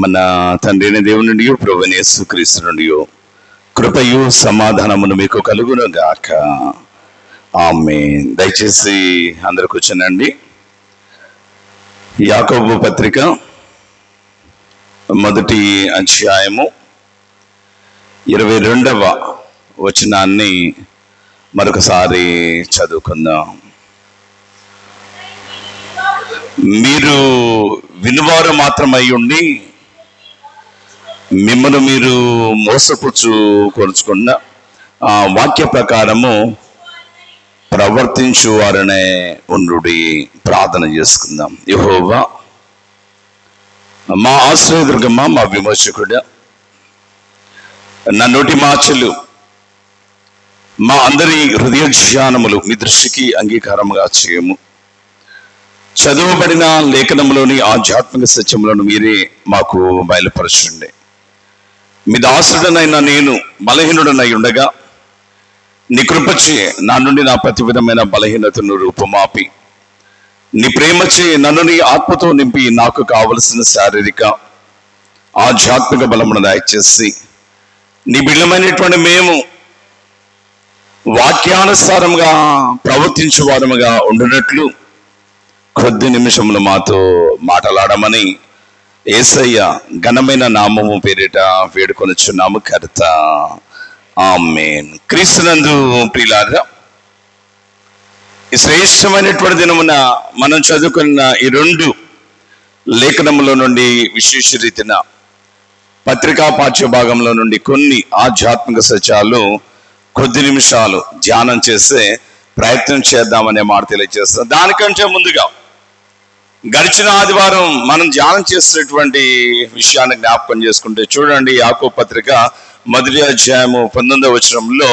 మన తండ్రి దేవుని నుండి ప్రభువైన యేసుక్రీస్తు నుండి కృపయు సమాధానమును మీకు కలుగును గాక. ఆమేన్. దయచేసి అందరూ కూర్చోనండి. యాకోబు పత్రిక మొదటి అధ్యాయము 22వ వచనాన్ని మరొకసారి చదువుకుందాం. మీరు వినువారు మాత్రమై ఉండి మిమ్మల్ని మీరు మోసపుచ్చు కొనుచుకున్న ఆ వాక్య ప్రకారము ప్రవర్తించు వారనే ఉండుడి. ప్రార్థన చేసుకుందాం. యెహోవా మా ఆశ్రయదుర్గమ్మ, మా విమోచకుడా, నా నోటి మాటలు మా అందరి హృదయ ధ్యానములు మీ దృష్టికి అంగీకారముగా చేయము. చదువబడిన లేఖనంలోని ఆధ్యాత్మిక సత్యములను మీరే మాకు బయలుపరచండి. మీ దాసుడనైనా నేను బలహీనుడనై ఉండగా నీ కృపచే నా నుండి నా ప్రతి విధమైన బలహీనతను రూపుమాపి నీ ప్రేమచే నన్ను నీ ఆత్మతో నింపి నాకు కావలసిన శారీరక ఆధ్యాత్మిక బలమును దయచేసి నీ బిడ్డమైనటువంటి మేము వాక్యానుసారంగా ప్రవర్తించు వారముగా ఉండునట్లు కొద్ది నిమిషములు మాతో మాట్లాడమని యేసయ్య ఘనమైన నామము పేరిట వేడుకొనుచున్నాము కర్త. ఆమేన్. క్రీస్తునందు ప్రియులారా, ఈ శ్రేష్టమైనటువంటి దినమున మనం చదువుకున్న ఈ 2 లేఖనముల నుండి విశేష రీతిన పత్రికా పాఠ్య భాగంలో నుండి కొన్ని ఆధ్యాత్మిక సత్యాలు కొద్ది నిమిషాలు ధ్యానం చేసే ప్రయత్నం చేద్దామనే మాట తెలియజేస్తాం. దానికంటే ముందుగా గడిచిన ఆదివారం మనం ధ్యానం చేసినటువంటి విషయాన్ని జ్ఞాపకం చేసుకుంటే చూడండి, యాకోబు పత్రిక మొదటి అధ్యాయము 19వ వచనంలో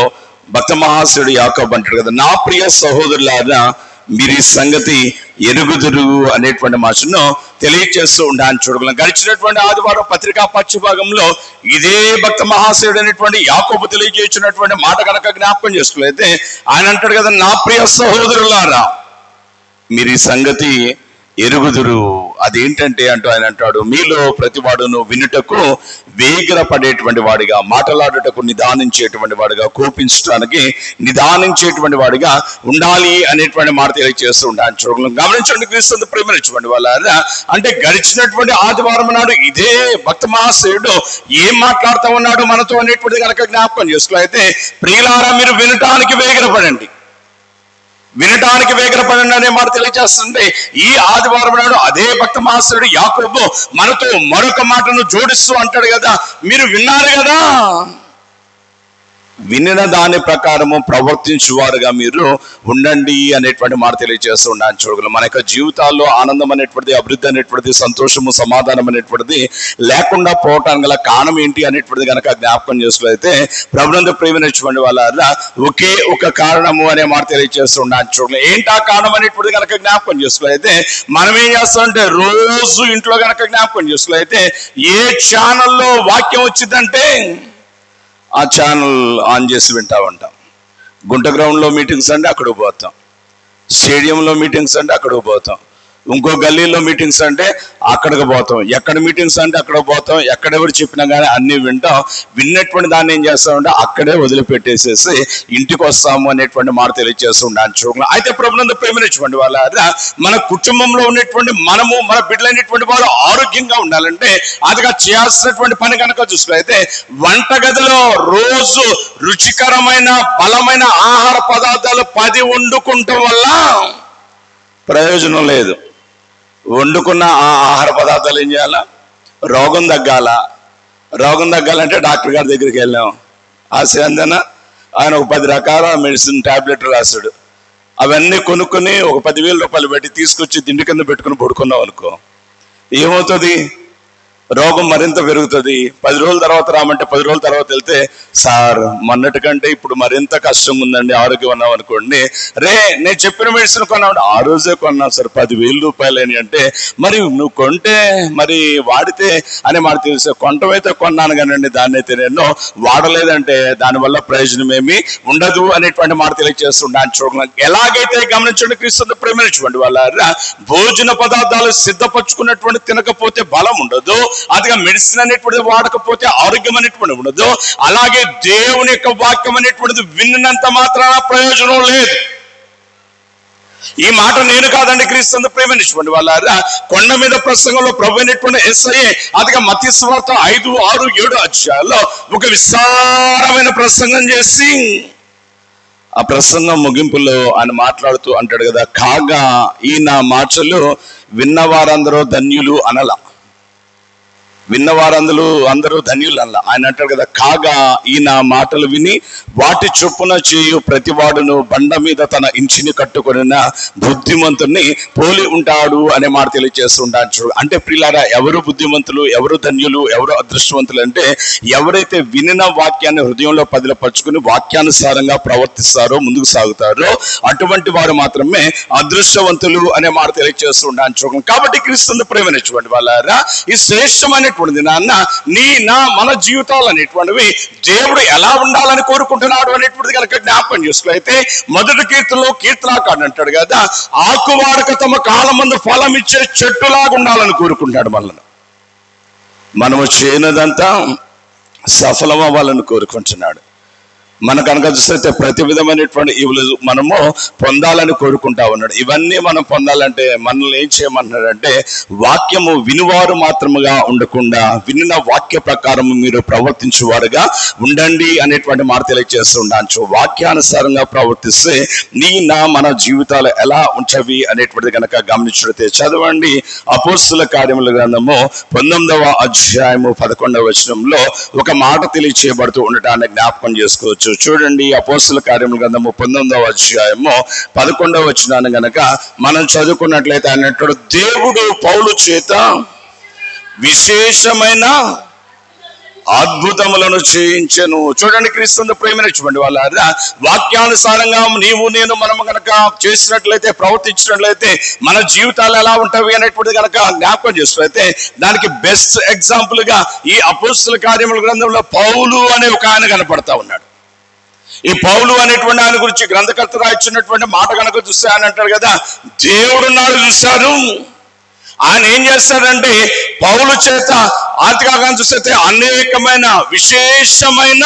భక్త మహాశయుడు యాకోబు అంటాడు కదా, నా ప్రియ సహోదరులారా మీరు ఈ సంగతి ఎరుగుదురు అనేటువంటి మాటను తెలియజేస్తూ ఉండాలని చూడగలం. గడిచినటువంటి ఆదివారం పత్రికా పాఠ్య భాగంలో ఇదే భక్త మహాశయుడు అనేటువంటి యాకోబు తెలియజేసినటువంటి మాట కనుక జ్ఞాపకం చేసుకోలేతే ఆయన అంటాడు కదా, నా ప్రియ సహోదరులారా మీరు ఈ సంగతి ఎరుగుదురు. అదేంటంటే అంటూ ఆయన అంటాడు, మీలో ప్రతివాడును వినుటకు వేగిరపడేటువంటి వాడిగా, మాట్లాడుటకు నిదానించేటువంటి వాడిగా, కోపించడానికి నిదానించేటువంటి వాడిగా ఉండాలి అనేటువంటి మాట తెలియజేస్తూ ఉండాలని చూడగలం. గమనించండి క్రీస్తు ప్రేమించండి వాళ్ళ అంటే గడిచినటువంటి ఆదివారం నాడు ఇదే భక్త మహాశయుడు ఏం మాట్లాడుతూ ఉన్నాడు మనతో అనేటువంటిది కనుక జ్ఞాపకం చేసుకో. అయితే ప్రియులారా మీరు వినటానికి వేగిరపడండి, వినటానికి వేగిరపడండి అనే మాట తెలియజేస్తుంటే ఈ ఆదివారం నాడు అదే భక్త మహాశయుడు యాకోబు మనతో మరొక మాటను జోడిస్తూ అంటాడు కదా, మీరు విన్నారు కదా, వినిన దాని ప్రకారము ప్రవర్తించువారుగా మీరు ఉండండి అనేటువంటి మాట తెలియజేస్తూ ఉండాలని చూడగలం. మన యొక్క జీవితాల్లో ఆనందం అనేటువంటిది, అభివృద్ధి అనేటువంటిది, సంతోషము, సమాధానం అనేటువంటిది లేకుండా పోవటానికి గల కారణం ఏంటి అనేటువంటిది కనుక జ్ఞాపకం చేసుకోఅయితే ప్రభునందు ప్రేమించుకోండి వాళ్ళ ఒకే ఒక కారణము అనే మాట తెలియజేస్తూ ఉండాలని చూడగలం. ఏంటి ఆ కారణం అనేటువంటిది కనుక జ్ఞాపకం చేసుకోలేతే మనం ఏం చేస్తామంటే రోజు ఇంట్లో కనుక జ్ఞాపకం చేసుకోలేతే ఏ ఛానల్లో వాక్యం వచ్చిందంటే ఆ ఛానల్ ఆన్ చేసి వింటా ఉంటాం. గుంట గ్రౌండ్లో మీటింగ్స్ అంటే అక్కడికి పోతాం, స్టేడియంలో మీటింగ్స్ అంటే అక్కడికి పోతాం, ఇంకో గల్లీలో మీటింగ్స్ అంటే అక్కడికి పోతాం, ఎక్కడ మీటింగ్స్ అంటే అక్కడికి పోతాం, ఎక్కడెవరు చెప్పినా కానీ అన్నీ వింటాం. విన్నటువంటి దాన్ని ఏం చేస్తామంటే అక్కడే వదిలిపెట్టేసేసి ఇంటికి వస్తాము అనేటువంటి మాట తెలియజేస్తూ ఉండాలని చూడగలం. అయితే ప్రభునందు ప్రేమించుకోండి వాళ్ళ మన కుటుంబంలో ఉన్నటువంటి మనము మన బిడ్డలైనటువంటి వాళ్ళు ఆరోగ్యంగా ఉండాలంటే అదిగా చేయాల్సినటువంటి పని కనుక చూసుకున్నైతే వంటగదిలో రోజు రుచికరమైన బలమైన ఆహార పదార్థాలు 10 వండుకుంటాం వల్ల ప్రయోజనం లేదు. వండుకున్న ఆ ఆహార పదార్థాలు ఏం చేయాలా, రోగం తగ్గాలంటే డాక్టర్ గారి దగ్గరికి వెళ్ళాం. ఆశయందన ఆయన ఒక 10 రకాల మెడిసిన్ టాబ్లెట్ రాశాడు. అవన్నీ కొనుక్కొని ఒక 10,000 రూపాయలు పెట్టి తీసుకొచ్చి దిండి కింద పెట్టుకుని పడుకున్నాం అనుకో, ఏమవుతుంది? రోగం మరింత పెరుగుతుంది. 10 రోజుల తర్వాత రామంటే 10 రోజుల తర్వాత వెళ్తే, సార్ మొన్నటి కంటే ఇప్పుడు మరింత కష్టంగా ఉందండి, ఆరోగ్యం ఉన్నాం అనుకోండి. నేను చెప్పిన మెడిసిన్ కొన్నాడు, ఆ రోజే కొన్నాను సార్, 10,000 రూపాయలని. అంటే మరి నువ్వు కొంటే మరి వాడితే అనే మాట తెలుసు. కొంటమైతే కొన్నాను కానండి, దాన్ని అయితే నేను వాడలేదంటే దానివల్ల ప్రయోజనం ఏమి ఉండదు అనేటువంటి మాట తెలియజేస్తున్నాను. చూడండి, ఎలాగైతే గమనించండి, క్రీస్తు ప్రేమించండి వాళ్ళ భోజన పదార్థాలు సిద్ధపరచుకున్నటువంటి తినకపోతే బలం ఉండదు, అదిగా మెడిసిన్ అనేటువంటిది వాడకపోతే ఆరోగ్యం అనేటువంటిది ఉండదు. అలాగే దేవుని యొక్క వాక్యం అనేటువంటిది విన్నంత మాత్రాన ప్రయోజనం లేదు. ఈ మాట నేను కాదండి, క్రీస్తు ప్రేమించండి వాళ్ళ కొండ మీద ప్రసంగంలో ప్రభు అయినటువంటి యేసయ్య అదిగా మత్తయి సువార్త 5, 6, 7 అధ్యాయాల్లో ఒక విస్తారమైన ప్రసంగం చేసి ఆ ప్రసంగం ముగింపులో ఆయన మాట్లాడుతూ అంటాడు కదా, కాగా ఈ నా మాటలు విన్నవారందరూ ధన్యులు అనల. విన్నవారందరూ ధన్యులు అనల. ఆయన అంటాడు కదా, కాగా ఈ నా మాటలు విని వాటి చొప్పున చేయు ప్రతివాడును బండ మీద తన ఇంచిని కట్టుకొనిన బుద్ధిమంతుని పోలి ఉంటాడు అనే మాట తెలియజేస్తుంటాడు. అంటే ప్రియులారా, ఎవరు బుద్ధిమంతులు, ఎవరు ధన్యులు, ఎవరు అదృష్టవంతులు అంటే ఎవరైతే వినిన వాక్యాన్ని హృదయంలో పదిలపరుచుకుని వాక్యానుసారంగా ప్రవర్తిస్తారో, ముందుకు సాగుతారో, అటువంటి వారు మాత్రమే అదృష్టవంతులు అనే మాట తెలియజేస్తుంటాడు. కాబట్టి క్రీస్తు ప్రేమించండి వాళ్ళారా, ఈ శ్రేష్టమైన నాన్న మన జీవితాలు అనేటువంటివి దేవుడు ఎలా ఉండాలని కోరుకుంటున్నాడు అనేటువంటిది కనుక జ్ఞాపకం చేసుకుని, మొదటి కీర్తనలో కీర్తనాకారుడు అంటాడు కదా, ఆకువాడక తమ కాలం ముందు ఫలం ఇచ్చే చెట్టులాగా ఉండాలని కోరుకుంటాడు. మనము చేయనదంతా సఫలం అవ్వాలని కోరుకుంటున్నాడు. మన కనుక చూస్తే ప్రతి విధమైనటువంటి ఇవులు మనము పొందాలని కోరుకుంటా ఉన్నాడు. ఇవన్నీ మనం పొందాలంటే మనల్ని ఏం చేయమంటున్నాడంటే, వాక్యము వినువారు మాత్రముగా ఉండకుండా వినిన వాక్య ప్రకారము మీరు ప్రవర్తించేవారుగా ఉండండి అనేటువంటి మాట తెలియజేస్తుండొచ్చు. వాక్యానుసారంగా ప్రవర్తిస్తే మన జీవితాలు ఎలా ఉంచవి అనేటువంటిది కనుక గమనించితే చదవండి. అపోస్తుల కార్యముల గ్రంథము 19వ అధ్యాయము 11వ వచనంలో ఒక మాట తెలియచేయబడుతూ ఉండటాన్ని జ్ఞాపకం చేసుకోవచ్చు. చూడండి, అపోస్తుల కార్యముల గ్రంథము 19వ అధ్యాయము 11వ వచనాన్ని గనక మనం చదువుకున్నట్లయితే అన్నట్టు, దేవుడు పౌలు చేత విశేషమైన అద్భుతములను చేయించెను. చూడండి, క్రీస్తు ప్రేమించండి వాళ్ళ వాక్యానుసారంగా నీవు నేను మనము గనక చేసినట్లయితే, ప్రవర్తించినట్లయితే మన జీవితాలు ఎలా ఉంటాయి అనేటువంటిది కనుక జ్ఞాపకం చేసినట్లయితే, దానికి బెస్ట్ ఎగ్జాంపుల్ గా ఈ అపోస్తుల కార్యముల గ్రంథంలో పౌలు అనే ఒక ఆయన కనపడతా ఉన్నాడు. ఈ పౌలు అనేటువంటి ఆయన గురించి గ్రంథకర్త రాయించినటువంటి మాట కనుక చూస్తే ఆయన అంటాడు కదా, దేవుడు నాడు చూశారు. ఆయన ఏం చేస్తాడంటే పౌలు చేత ఆర్థికంగా చూస్తే అనేకమైన విశేషమైన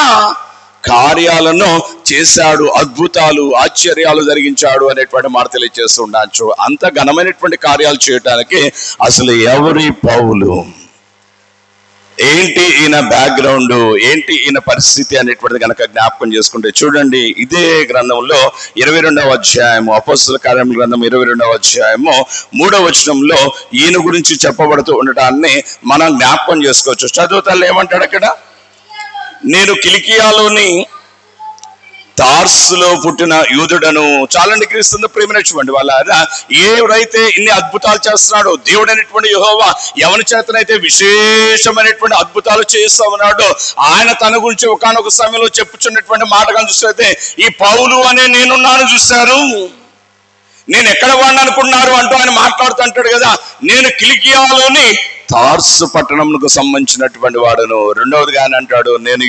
కార్యాలను చేశాడు, అద్భుతాలు ఆశ్చర్యాలు జరిగించాడు అనేటువంటి మాట తెలియజేస్తుండొచ్చు. అంత ఘనమైనటువంటి కార్యాలు చేయడానికి అసలు ఎవరి పౌలు, ఏంటి ఈయన బ్యాక్గ్రౌండ్, ఏంటి ఈయన పరిస్థితి అనేటువంటిది కనుక జ్ఞాపకం చేసుకుంటే చూడండి, ఇదే గ్రంథంలో 22వ అధ్యాయము, అపోస్తుల కార్యముల గ్రంథం 22వ అధ్యాయము 3వ వచనంలో ఈయన గురించి చెప్పబడుతూ ఉండటాన్ని మనం జ్ఞాపకం చేసుకోవచ్చు. చదువుతాళ్ళు ఏమంటాడు అక్కడ, నేను కిలికియాలోని తార్సులో పుట్టిన యూదుడను. చాలండి, క్రీస్తు ప్రేమించండి వాళ్ళ ఎవరైతే ఇన్ని అద్భుతాలు చేస్తున్నాడో, దేవుడు అనేటువంటి యెహోవా ఎవరి చేతనైతే విశేషమైనటువంటి అద్భుతాలు చేస్తూ ఉన్నాడో, ఆయన తన గురించి ఒకానొక సమయంలో చెప్పుచున్నటువంటి మాటగా చూస్తే, ఈ పౌలు అనే నేనున్నాను చూశారు, నేను ఎక్కడ వాడిని అనుకున్నారు అంటూ ఆయన మాట్లాడుతూ అంటాడు కదా, నేను కిలికియాలోని తార్సు పట్టణంకు సంబంధించినటువంటి వాడును. రెండవదిగా ఆయన అంటాడు, నేను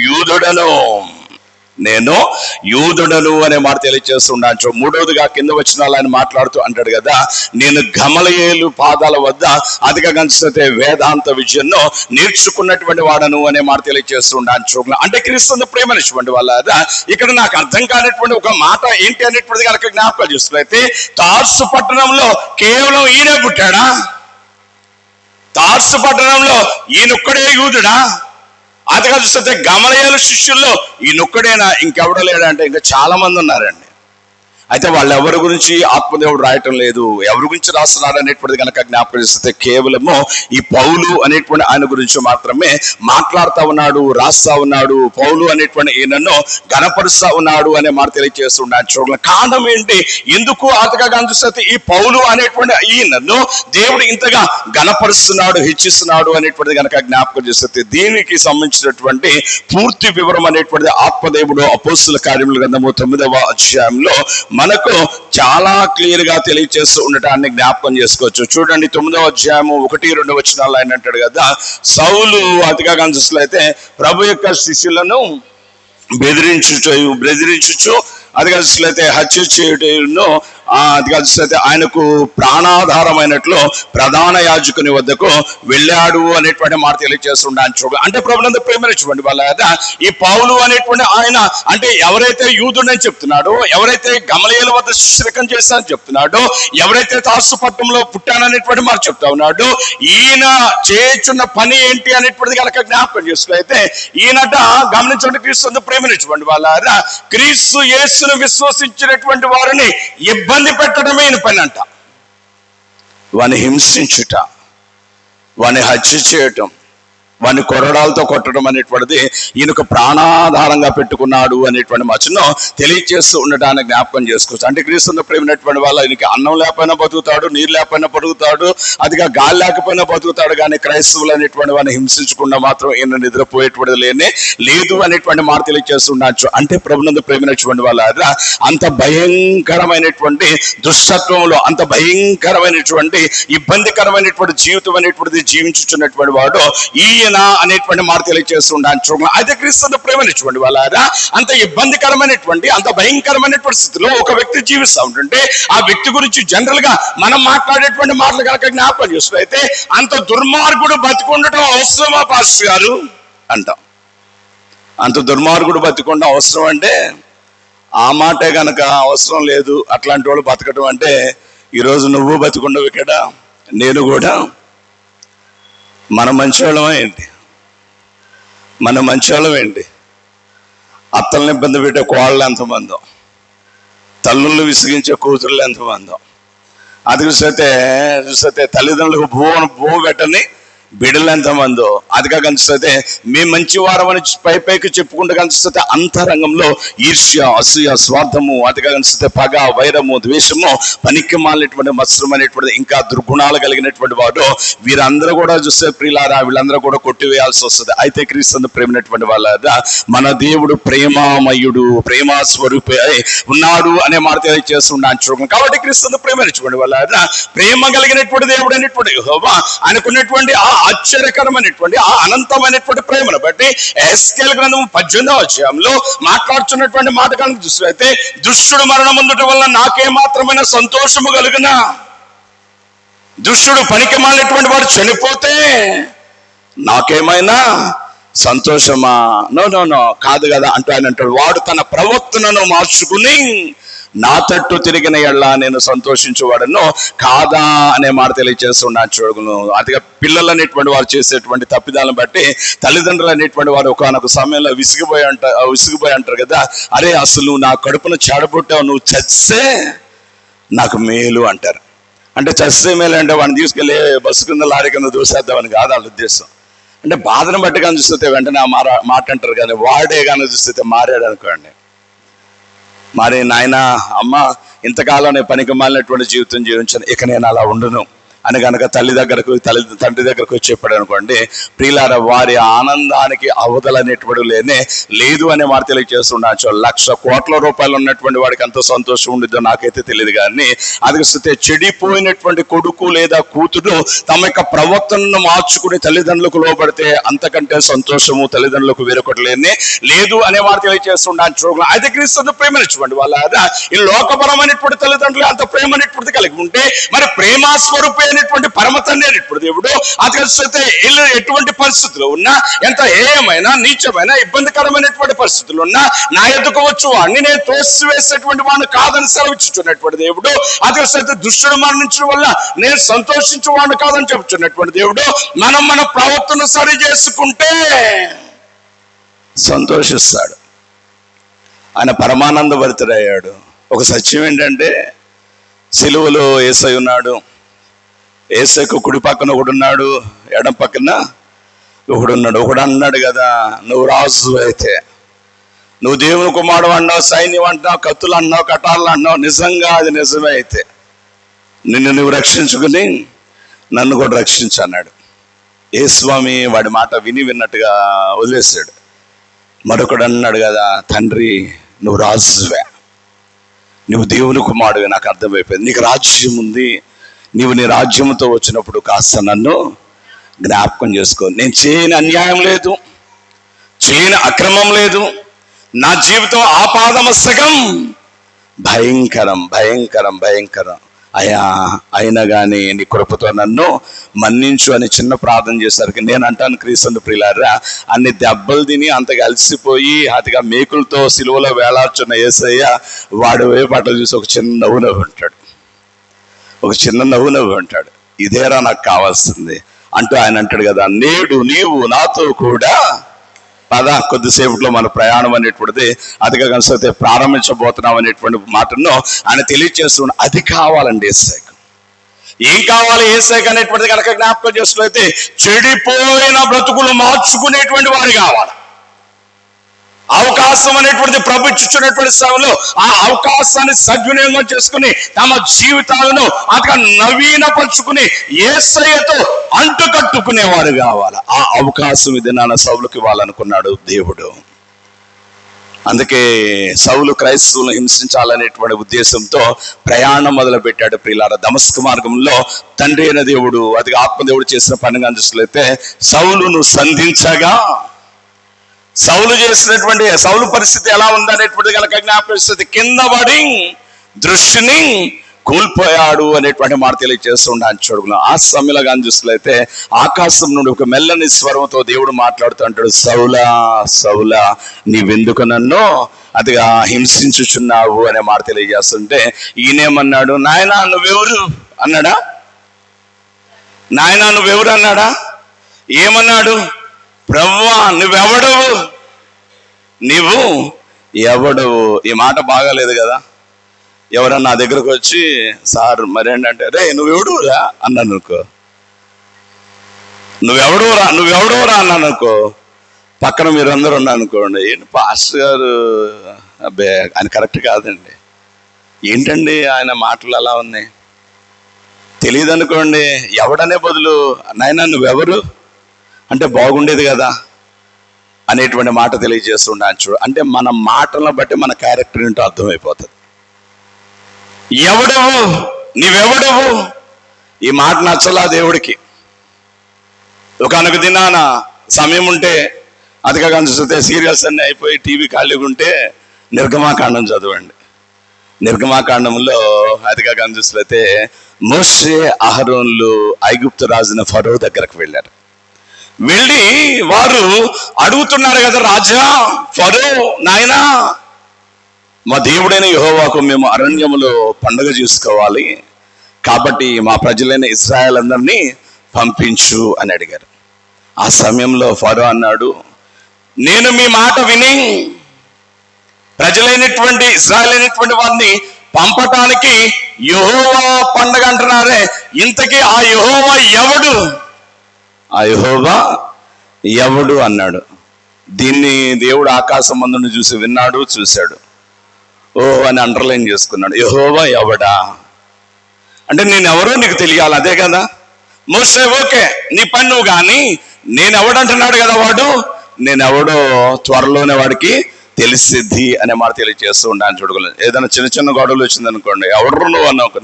యూదుడను అనే మాట తెలియజేస్తుండొచ్చు. మూడవదిగా కింద వచనాలు ఆయన మాట్లాడుతూ అంటాడు కదా, నేను గమలీయేలు పాదాల వద్ద అధిక గంచితే వేదాంత విద్యను నేర్చుకున్నటువంటి వాడను అనే మాట తెలియజేస్తుండొచ్చు. అంటే క్రీస్తు ప్రేమనిటువంటి వాళ్ళ ఇక్కడ నాకు అర్థం కానటువంటి ఒక మాట ఏంటి అనేటువంటిది కనుక జ్ఞాపకం చేస్తున్నట్లయితే, తార్సు పట్టణంలో కేవలం ఈయనే పుట్టాడా? తార్సు పట్టణంలో ఈయనొక్కడే యూదుడా? అదిగా చూస్తే గమలీయేలు శిష్యుల్లో ఈయనొక్కడేనా, ఇంకెవడో లేడంటే ఇంకా చాలా మంది ఉన్నారండి. అయితే వాళ్ళు ఎవరి గురించి ఆత్మదేవుడు రాయటం లేదు, ఎవరి గురించి రాస్తున్నారు అనేటువంటిది కనుక జ్ఞాపకం చేస్తే కేవలము ఈ పౌలు అనేటువంటి ఆయన గురించి మాత్రమే మాట్లాడుతూ ఉన్నాడు, రాస్తా ఉన్నాడు. పౌలు అనేటువంటి ఈయనను గణపరుస్తా ఉన్నాడు అనే మాట తెలియజేస్తున్నాడు. చూడాలి కారణం ఏంటి, ఎందుకు ఆతగా కనిపిస్తే ఈ పౌలు అనేటువంటి ఈయనను దేవుడు ఇంతగా గణపరుస్తున్నాడు, హెచ్చిస్తున్నాడు అనేటువంటిది కనుక జ్ఞాపకం చేస్తే దీనికి సంబంధించినటువంటి పూర్తి వివరం అనేటువంటిది ఆత్మదేవుడు అపోస్తుల కార్యముల గ్రంథము 9వ అధ్యాయంలో మనకు చాలా క్లియర్ గా తెలియజేస్తూ ఉండటాన్ని జ్ఞాపకం చేసుకోవచ్చు. చూడండి 9వ అధ్యాయము 1-2 వచనాలు ఆయన అంటాడు కదా, సౌలు అతిగా కనిపిస్తే ప్రభు యొక్క శిష్యులను బెదిరించుచు అది కలిసినట్లయితే హత్య చేయటను, అది కలిసినట్లయితే ఆయనకు ప్రాణాధారమైనట్లు ప్రధాన యాజకుని వద్దకు వెళ్ళాడు అనేటువంటి మాట తెలియజేస్తున్నాను. చూడ అంటే ప్రభునందు ప్రేమించండి వాళ్ళ ఈ పౌలు అనేటువంటి ఆయన అంటే ఎవరైతే యూదుడని చెప్తున్నాడో, ఎవరైతే గమలీయేల వద్ద శిష్యరికం చేశానని చెప్తున్నాడో, ఎవరైతే తార్సు పట్టణంలో పుట్టాననేటువంటి మాట చెప్తా ఉన్నాడో, ఈయన చేస్తున్న పని ఏంటి అనేటువంటిది కనుక జ్ఞాపకం చేసుకున్నైతే ఈయనట గమనించండి, క్రీస్తు ప్రేమించండి వాళ్ళ క్రీస్తు యేసును విశ్వసించినటువంటి వారిని ఇబ్బంది పెట్టడమే ఈయన పని అంట. వాని హింసించుట, వాని హత్య చేయటం, వాని కొరడాలతో కొట్టడం అనేటువంటిది ఈయనకు ప్రాణాధారంగా పెట్టుకున్నాడు అనేటువంటి మచ్చను తెలియజేస్తూ ఉండటానికి జ్ఞాపకం చేసుకోవచ్చు. అంటే క్రీస్తుని ప్రేమినటువంటి వాళ్ళ ఈయనకి అన్నం లేకపోయినా బతుకుతాడు, నీరు లేకపోయినా బతుకుతాడు, అదిగా గాలి లేకపోయినా బతుకుతాడు. కానీ క్రైస్తవులు అనేటువంటి వాడిని హింసించకుండా మాత్రం ఈయన నిద్రపోయేటువంటిది లేదు అనేటువంటి మాట తెలియజేస్తున్నాడు. అంటే ప్రభునందు ప్రేమినటువంటి వాళ్ళ అంత భయంకరమైనటువంటి దుష్టత్వంలో, అంత భయంకరమైనటువంటి ఇబ్బందికరమైనటువంటి జీవితం అనేటువంటిది జీవించుచున్నటువంటి వాడు ఈయన అనేటువంటి మాట తెలియజేస్తున్నాను. చూడండి అయితే క్రీస్తుని ప్రేమించండి వాళ్ళ అంత ఇబ్బందికరమైనటువంటి, అంత భయంకరమైనటువంటి స్థితిలో ఒక వ్యక్తి జీవిస్తూ ఉంటుంటే ఆ వ్యక్తి గురించి జనరల్ గా మనం మాట్లాడేటువంటి మాటలు కనుక జ్ఞాపకం చేసుకున్నైతే అంత దుర్మార్గుడు బతికుండటం అవసరమా పాస్టర్ గారు అంటాం. అంత దుర్మార్గుడు బతికుండటం అవసరం అంటే ఆ మాటే కనుక అవసరం లేదు. అట్లాంటి వాళ్ళు బతకటం అంటే ఈరోజు నువ్వు బతికుండవు, ఇక్కడ నేను కూడా. మన మంచివాళ్ళం ఏంటి, మన మంచివాళ్ళం ఏంటి? అత్తల్ని ఇబ్బంది పెట్టే కోళ్ళు ఎంతమందో, తల్లుళ్ళు విసిగించే కూతుళ్ళు ఎంతమందో, అది చూస్తే తల్లిదండ్రులకు భూ పెట్టని బిడ్డలు ఎంతమందో, అదిగా కనిపిస్తే మేము మంచి వారమని పైకి చెప్పుకుంటూ కనిపిస్తే అంతరంగంలో ఈర్ష్య, అసూయ, స్వార్థము, అదిగా కనిపిస్తే పగ, వైరము, ద్వేషము, పనికి మాలినటువంటి మత్సరం అనేటువంటి ఇంకా దుర్గుణాలు కలిగినటువంటి వాడు వీరందరూ కూడా చూస్తే ప్రియులారా వీళ్ళందరూ కూడా కొట్టివేయాల్సి వస్తుంది. అయితే క్రీస్తుని ప్రేమినటువంటి వాళ్ళ మన దేవుడు ప్రేమామయుడు, ప్రేమ స్వరూపి ఉన్నాడు అనే మాట తెలియజేస్తున్నాను. చూడండి కాబట్టి క్రీస్తుని ప్రేమించుకోండి వాళ్ళ ప్రేమ కలిగినటువంటి దేవుడు అనేటువంటి యెహోవా ఆయనకున్నటువంటి ఆ ఆశ్చర్యకరమైనటువంటి ఆ అనంతమైనటువంటి ప్రేమను బట్టి ఎహెజ్కేలు గ్రంథం 18వ అధ్యాయంలో మాట్లాడుతున్నటువంటి మాట కనుక చూసినట్లయితే దుష్టుడు మరణం పొందటం వల్ల నాకే మాత్రమైన సంతోషము కలుగునా, దుష్టుడు పనికి మాలినటువంటి వాడు చనిపోతే నాకేమైనా సంతోషమా? నో కాదు కదా అంటూ ఆయన అంటాడు, వాడు తన ప్రవర్తనను మార్చుకుని నా తట్టు తిరిగిన ఎళ్ళ నేను సంతోషించేవాడను కాదా అనే మాట తెలియజేస్తున్నాను. చూడగలను అదిగా పిల్లలు అనేటువంటి వారు చేసేటువంటి తప్పిదాలను బట్టి తల్లిదండ్రులు అనేటువంటి వారు ఒకనొక సమయంలో విసిగిపోయి అంటారు కదా, అరే అసలు నా కడుపును చెడబుట్టావు, నువ్వు చస్తే నాకు మేలు అంటారు. అంటే చస్తే మేలు అంటే వాడిని తీసుకెళ్ళి బస్సు కింద లారీ కింద దూసేద్దామని కాదు వాళ్ళ ఉద్దేశం. అంటే బాధను బట్టి కానీ చూస్తే వెంటనే ఆ మాట అంటారు, కానీ వాడే కానీ చూస్తే మారాడు అనుకోండి, మరి నాయన అమ్మ ఇంతకాలం నేను పనికి మాలినటువంటి జీవితం జీవించాను, ఇక నేను అలా ఉండును అని కనుక తండ్రి దగ్గరకు వచ్చి చెప్పాడు అనుకోండి, ప్రియులారా వారి ఆనందానికి అవధులు అనేటువంటి లేదు అనే మాట తెలియజేస్తున్నాను. 1,00,000 కోట్ల రూపాయలు ఉన్నటువంటి వాడికి ఎంత సంతోషం ఉండిద్దో నాకైతే తెలియదు. కానీ అది చెడిపోయినటువంటి కొడుకు లేదా కూతురు తమ యొక్క ప్రవర్తనను మార్చుకుని తల్లిదండ్రులకు లోబడితే అంతకంటే సంతోషము తల్లిదండ్రులకు వేరొకటి లేదు అనే మాట తెలియజేస్తున్నాను. చూడాలి అయితే క్రీస్తుని ప్రేమించండి వాళ్ళ ఈ లోకపరమైనటువంటి తల్లిదండ్రులు అంత ప్రేమ అనేటువంటిది కలిగి ఉంటే మరి ప్రేమ స్వరూపే అనేటువంటి పరమ తండ్రి అనేటువంటి దేవుడు అది కలిసి ఇల్లు ఎటువంటి పరిస్థితుల్లో ఉన్నా, ఎంత ఏమైనా నీచమైన ఇబ్బందికరమైనటువంటి పరిస్థితులు ఉన్నా నా ఎదుకు వచ్చు వాడిని నేను తోసివేసేటువంటి వాడిని కాదని సెలవిచ్చుచున్నటువంటి దేవుడు. అది కలిసి దుష్టుడు మరణించడం వల్ల నేను సంతోషించేవాడిని కాదని చెబుతున్నటువంటి దేవుడు. మనం మన ప్రవర్తన సరి చేసుకుంటే సంతోషిస్తాడు. ఆయన పరమానంద భరితుడయ్యాడు. ఒక సత్యం ఏంటంటే సిలువలో యేసయ్య ఉన్నాడు, యేసయ్యకు కుడి పక్కన ఒకడున్నాడు, ఎడం పక్కన ఒకడున్నాడు. ఒకడు అన్నాడు కదా, నువ్వు రాజు అయితే, నువ్వు దేవుని కుమారుడు అన్నావు, సైన్యం అంటున్నావు, కత్తులు అన్నావు, కటాలు అన్నావు, నిజంగా అది నిజమే అయితే నిన్ను నువ్వు రక్షించుకుని నన్ను కూడా రక్షించు అన్నాడు. ఏ స్వామి వాడి మాట విన్నట్టుగా వదిలేశాడు. మరొకడు అన్నాడు కదా, తండ్రి నువ్వు రాజువే, నువ్వు దేవుని కుమారుడువే, నాకు అర్థమైపోయింది, నీకు రాజ్యం ఉంది, నీవు నీ రాజ్యంతో వచ్చినప్పుడు కాస్త నన్ను జ్ఞాపకం చేసుకో. నేను చేయని అన్యాయం లేదు, చేయని అక్రమం లేదు, నా జీవితం ఆపాదమస్తకం భయంకరం భయంకరం భయంకరం అయినా కానీ నీ కృపతో నన్ను మన్నించు అని చిన్న ప్రార్థన చేసరికి నేను అంటాను, క్రీస్తు ప్రియులారా, అన్ని దెబ్బలు తిని అంతగా అలసిపోయి అతిగా మేకులతో సిలువలో వేలాడుచున్న యేసయ్య వాడు పట్ల చూసి ఒక చిన్న నవ్వు ఉంటాడు, ఒక చిన్న నవ్వు ఉంటాడు. ఇదేరా నాకు కావాల్సింది అంటూ ఆయన అంటాడు కదా, నేడు నీవు నాతో కూడా పదా, కొద్దిసేపట్లో మన ప్రయాణం అనేటువంటిది అదిగా కనిపిస్తే ప్రారంభించబోతున్నాం అనేటువంటి మాటను ఆయన తెలియజేస్తున్నాడు. అది కావాలండి యేసయ్యకు. ఏం కావాలి యేసయ్యకు అనేటువంటిది కనుక జ్ఞాపకం చేస్తున్నట్లయితే, చెడిపోయిన బ్రతుకులు మార్చుకునేటువంటి వారు కావాలి. అవకాశం అనేటువంటిది ప్రభుత్వించినటువంటి సమయంలో ఆ అవకాశాన్ని సద్వినియోగం చేసుకుని తమ జీవితాలను అతగా నవీనపరుచుకుని యేసయ్యతో అంటుకట్టుకునేవారు కావాలి. ఆ అవకాశం ఇది నాన్న సౌలుకి ఇవ్వాలనుకున్నాడు దేవుడు. అందుకే సౌలు క్రైస్తవులను హింసించాలనేటువంటి ఉద్దేశంతో ప్రయాణం మొదలు పెట్టాడు. ప్రియులారా, దమస్కు మార్గంలో తండ్రి అయిన దేవుడు, అది ఆత్మదేవుడు చేసిన పనిగా చూసినట్లయితే, సౌలును సంధించగా సౌలు చేసినటువంటి సౌలు పరిస్థితి ఎలా ఉందనేటువంటిది కనుక జ్ఞాపకం, కింద పడి దృష్టిని కోల్పోయాడు అనేటువంటి మాట తెలియజేస్తుండే చూడుకున్నాం. ఆ సమయంలో కానీ చూసినట్లయితే ఆకాశం నుండి ఒక మెల్లని స్వరంతో దేవుడు మాట్లాడుతూ అంటాడు, సౌలా సౌలా నీవెందుకు నన్ను అదిగా హింసించుచున్నావు అనే మాట తెలియజేస్తుంటే, ఈయనేమన్నాడు, నాయనా నువ్వెవరు అన్నాడా? నాయనా నువ్వెవరు అన్నాడా? ఏమన్నాడు? ప్రభువా నువ్వెవడవు, నీవు ఎవడవు. ఈ మాట బాగాలేదు కదా. ఎవరన్నా నా దగ్గరకు వచ్చి, సార్ మరేంటంటే, రే నువ్వెవడురా అన్నాను అనుకో, నువ్వెవడవురా అన్నాను అనుకో, పక్కన మీరు అందరూ ఉన్నారు అనుకోండి, ఏంటి పాస్టర్ గారు, అబ్బే ఆయన కరెక్ట్ కాదండి, ఏంటండి ఆయన మాటలు అలా ఉన్నాయి, తెలియదు అనుకోండి. ఎవడనే బదులు నాయనా నువ్వెవరు అంటే బాగుండేది కదా అనేటువంటి మాట తెలియజేస్తున్నాను చూడు. అంటే మన మాటలను బట్టి మన క్యారెక్టర్ ఏంటో అర్థమైపోతుంది. ఎవడవు, నీవెవడవు, ఈ మాట నచ్చలా దేవుడికి. ఒకనొక దినాన సమయం ఉంటే అదిగా చూస్తే సీరియల్స్ అన్నీ అయిపోయి టీవీ ఖాళీగా ఉంటే నిర్గమాకాండం చదవండి. నిర్గమాకాండంలో అదిగా చూస్తే మోషే అహరోన్లు ఐగుప్తు రాజున ఫరో దగ్గరకు వెళ్ళారు. వెళ్ళి వారు అడుగుతున్నారు కదా, రాజా ఫరో నాయనా, మా దేవుడైన యెహోవాకు మేము అరణ్యములో పండుగ చేసుకోవాలి, కాబట్టి మా ప్రజలైన ఇశ్రాయేల్ అందరినీ పంపించు అని అడిగారు. ఆ సమయంలో ఫరో అన్నాడు, నేను మీ మాట విని ప్రజలైనటువంటి ఇశ్రాయేల్ అయినటువంటి వారిని పంపటానికి యెహోవా పండుగ అంటున్నారే, ఇంతకీ ఆ యెహోవా ఎవడు? ఆ యెహోవా ఎవడు అన్నాడు. దీన్ని దేవుడు ఆకాశం మందుని చూసి విన్నాడు, చూశాడు, ఓ అని అండర్లైన్ చేసుకున్నాడు. యెహోవా ఎవడా అంటే నేనెవరో నీకు తెలియాలి, అదే కదా. మోసే ఓకే నీ పని నువ్వు, కానీ నేనెవడంటున్నాడు కదా వాడు, నేనెవడో త్వరలోనే వాడికి తెలిసిద్ది అనే మాట తెలియజేస్తూ ఉంటాను చూడగలను. ఏదైనా చిన్న చిన్న గొడవలు వచ్చింది అనుకోండి, ఎవడు నువ్వు అన్నావు,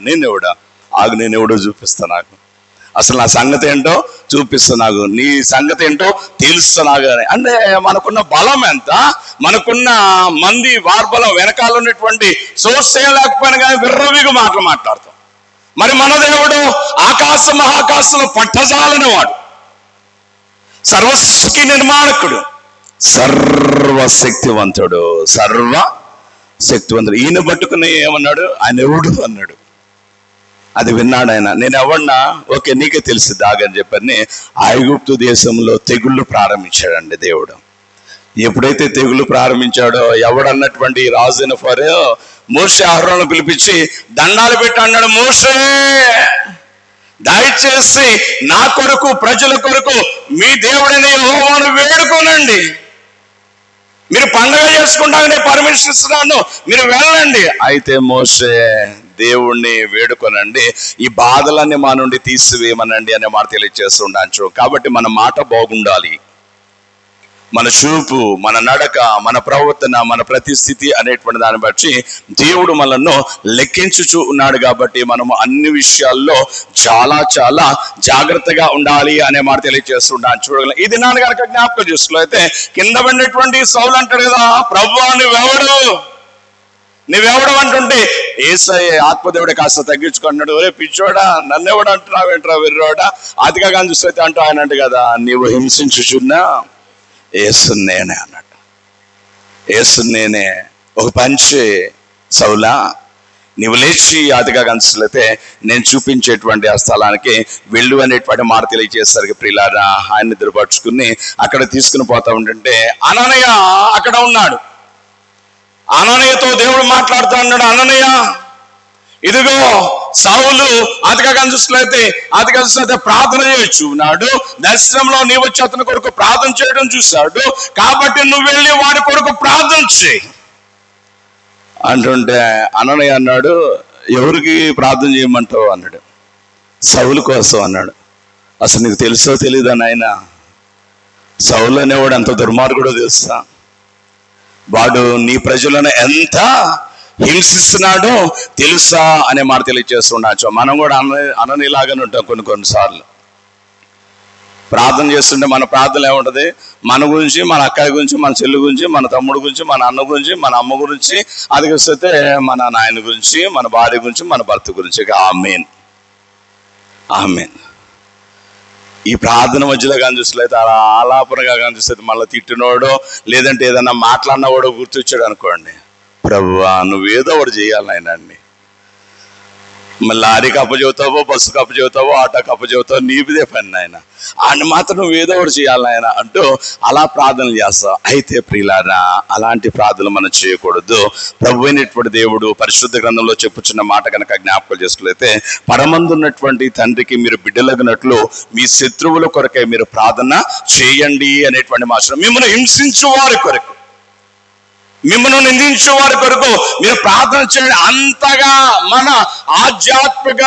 నేనెవడా ఆగు, నేనెవడో చూపిస్తా, నాకు అసలు నా సంగతి ఏంటో చూపిస్తా, నాకు నీ సంగతి ఏంటో తెలుస్తా నాకు అని. అంటే మనకున్న బలం ఎంత, మనకున్న మంది వార్బలం వెనకాల ఉన్నటువంటి సోర్స్ చేయలేకపోయినా కానీ విర్రవిగా మాటలు మాట్లాడతాం. మరి మన దేవుడు ఆకాశ మహాకాశంలో పట్టజాలని వాడు, సర్వశక్తి నిర్మాణకుడు, సర్వశక్తివంతుడు, సర్వశక్తివంతుడు. ఈయన పట్టుకుని ఏమన్నాడు, ఆయన ఎవడు అన్నాడు. అది విన్నాడు ఆయన. నేను ఎవడన్నా, ఓకే నీకే తెలిసి దాగని చెప్పని ఐగుప్తు దేశంలో తెగుళ్ళు ప్రారంభించాడండి దేవుడు. ఎప్పుడైతే తెగులు ప్రారంభించాడో ఎవడన్నటువంటి రాజైన ఫరో మోషే అహరోను పిలిపించి దండాలు పెట్టి అన్నాడు, మోషే దయచేసి నా కొరకు ప్రజల కొరకు మీ దేవుడైన యెహోవాను వేడుకోనండి. మీరు పండగ చేసుకుంటానే పర్మిషన్ ఇస్తున్నాను, మీరు వెళ్ళండి. అయితే మోషే దేవుణ్ణి వేడుకొనండి, ఈ బాధలన్నీ మా నుండి తీసివేయమనండి అనే మాట తెలియజేస్తున్నాను. కాబట్టి మన మాట బాగుండాలి, మన చూపు, మన నడక, మన ప్రవర్తన, మన ప్రతి స్థితి అనేటువంటి దాన్ని బట్టి దేవుడు మనల్ని లెక్కించుచూ ఉన్నాడు. కాబట్టి మనము అన్ని విషయాల్లో చాలా చాలా జాగ్రత్తగా ఉండాలి అనే మాట తెలియజేస్తున్నాను. చూడగలం ఇది నాన్న కనుక జ్ఞాపకం చేసుకున్నట్లయితే కింద పడినటువంటి సౌలు అంటాడు కదా, ప్రభువా నువ్వెవడు అంటుంటే యేసయ్య ఆత్మదేవుడే కాస్త తగ్గించుకున్నాడు, ఒరే పిచ్చోడా నన్నెవడు అంటున్నావేంట్రా వెర్రోడా, అతిగా కానీ చూస్తే అంటూ ఆయన అంటే కదా, నీవు హింసించుచున్నా యేసుని నేనే అన్నట్టు. యేసుని నేనే. ఒక పంచి సౌలా, నీవు లేచి అతిగా కనిపిస్తే నేను చూపించేటువంటి ఆ స్థలానికి వెళ్ళు అనేటువంటి మాట తెలియజేసరికి ప్రియులారా ఆయన నిద్రపరుచుకుని అక్కడ తీసుకుని పోతా ఉంటుంటే అననయ్య అక్కడ ఉన్నాడు. అననయ్యతో దేవుడు మాట్లాడుతూ ఉన్నాడు, అననయ్య ఇదిగో సౌలు అతిగా కనిపిస్తే ప్రార్థన చేయొచ్చు ఉన్నాడు, దర్శనంలో నీ వచ్చి అతని కొరకు ప్రార్థన చేయడం చూశాడు, కాబట్టి నువ్వు వెళ్ళి వాడి కొరకు ప్రార్థన చేయి అంటుంటే అననయ్య అన్నాడు, ఎవరికి ప్రార్థన చేయమంటావు అన్నాడు. సౌలు కోసం అన్నాడు. అసలు నీకు తెలుసో తెలీదా నాయన, సౌలు అనేవాడు ఎంత దుర్మార్గుడో తెలుసా, వాడు నీ ప్రజలను ఎంత హింసిస్తున్నాడో తెలుసా అనే మాట తెలియజేస్తుండొచ్చు. మనం కూడా అననీలాగానే ఉంటాం కొన్నిసార్లు. ప్రార్థన చేస్తుంటే మన ప్రార్థన ఏముంటది, మన గురించి, మన అక్కయ్య గురించి, మన చెల్లి గురించి, మన తమ్ముడు గురించి, మన అన్న గురించి, మన అమ్మ గురించి, అది వస్తే మన నాయన గురించి, మన భార్య గురించి, మన భర్త గురించి. ఆమేన్ ఆమేన్. ఈ ప్రార్థన మధ్యలో కానీ చూసలేదు అలా ఆలాపనగా కానీ చూస్తే మళ్ళీ తిట్టినోడో లేదంటే ఏదన్నా మాట్లాడినవాడో గుర్తొచ్చాడు అనుకోండి, ప్రభువా నువ్వేదో ఒకటి చేయాలి ఆయన అన్ని, మళ్ళీ లారీకి అప్పచెబుతావో, బస్సుకు అప్పచెబుతావో, ఆటోకి అప్పచెబుతావో, నీదే పని ఆయన, ఆయన మాత్రం నువ్వేదో ఒకటి చేయాలి ఆయన అంటూ అలా ప్రార్థనలు చేస్తావు. అయితే ప్రియులారా అలాంటి ప్రార్థనలు మనం చేయకూడదు. ప్రభు అయినటువంటి దేవుడు పరిశుద్ధ గ్రంథంలో చెప్పుచున్న మాట కనుక జ్ఞాపకం చేసుకున్నట్లయితే, పరమందున్నటువంటి తండ్రికి మీరు బిడ్డలగినట్లు మీ శత్రువుల కొరకై మీరు ప్రార్థన చేయండి అనేటువంటి మాట. మిమ్మల్ని హింసించు వారి కొరకు, మిమ్మల్ని నిందించే వారి కొరకు మీరు ప్రార్థన చేయండి. అంతగా మన ఆధ్యాత్మిక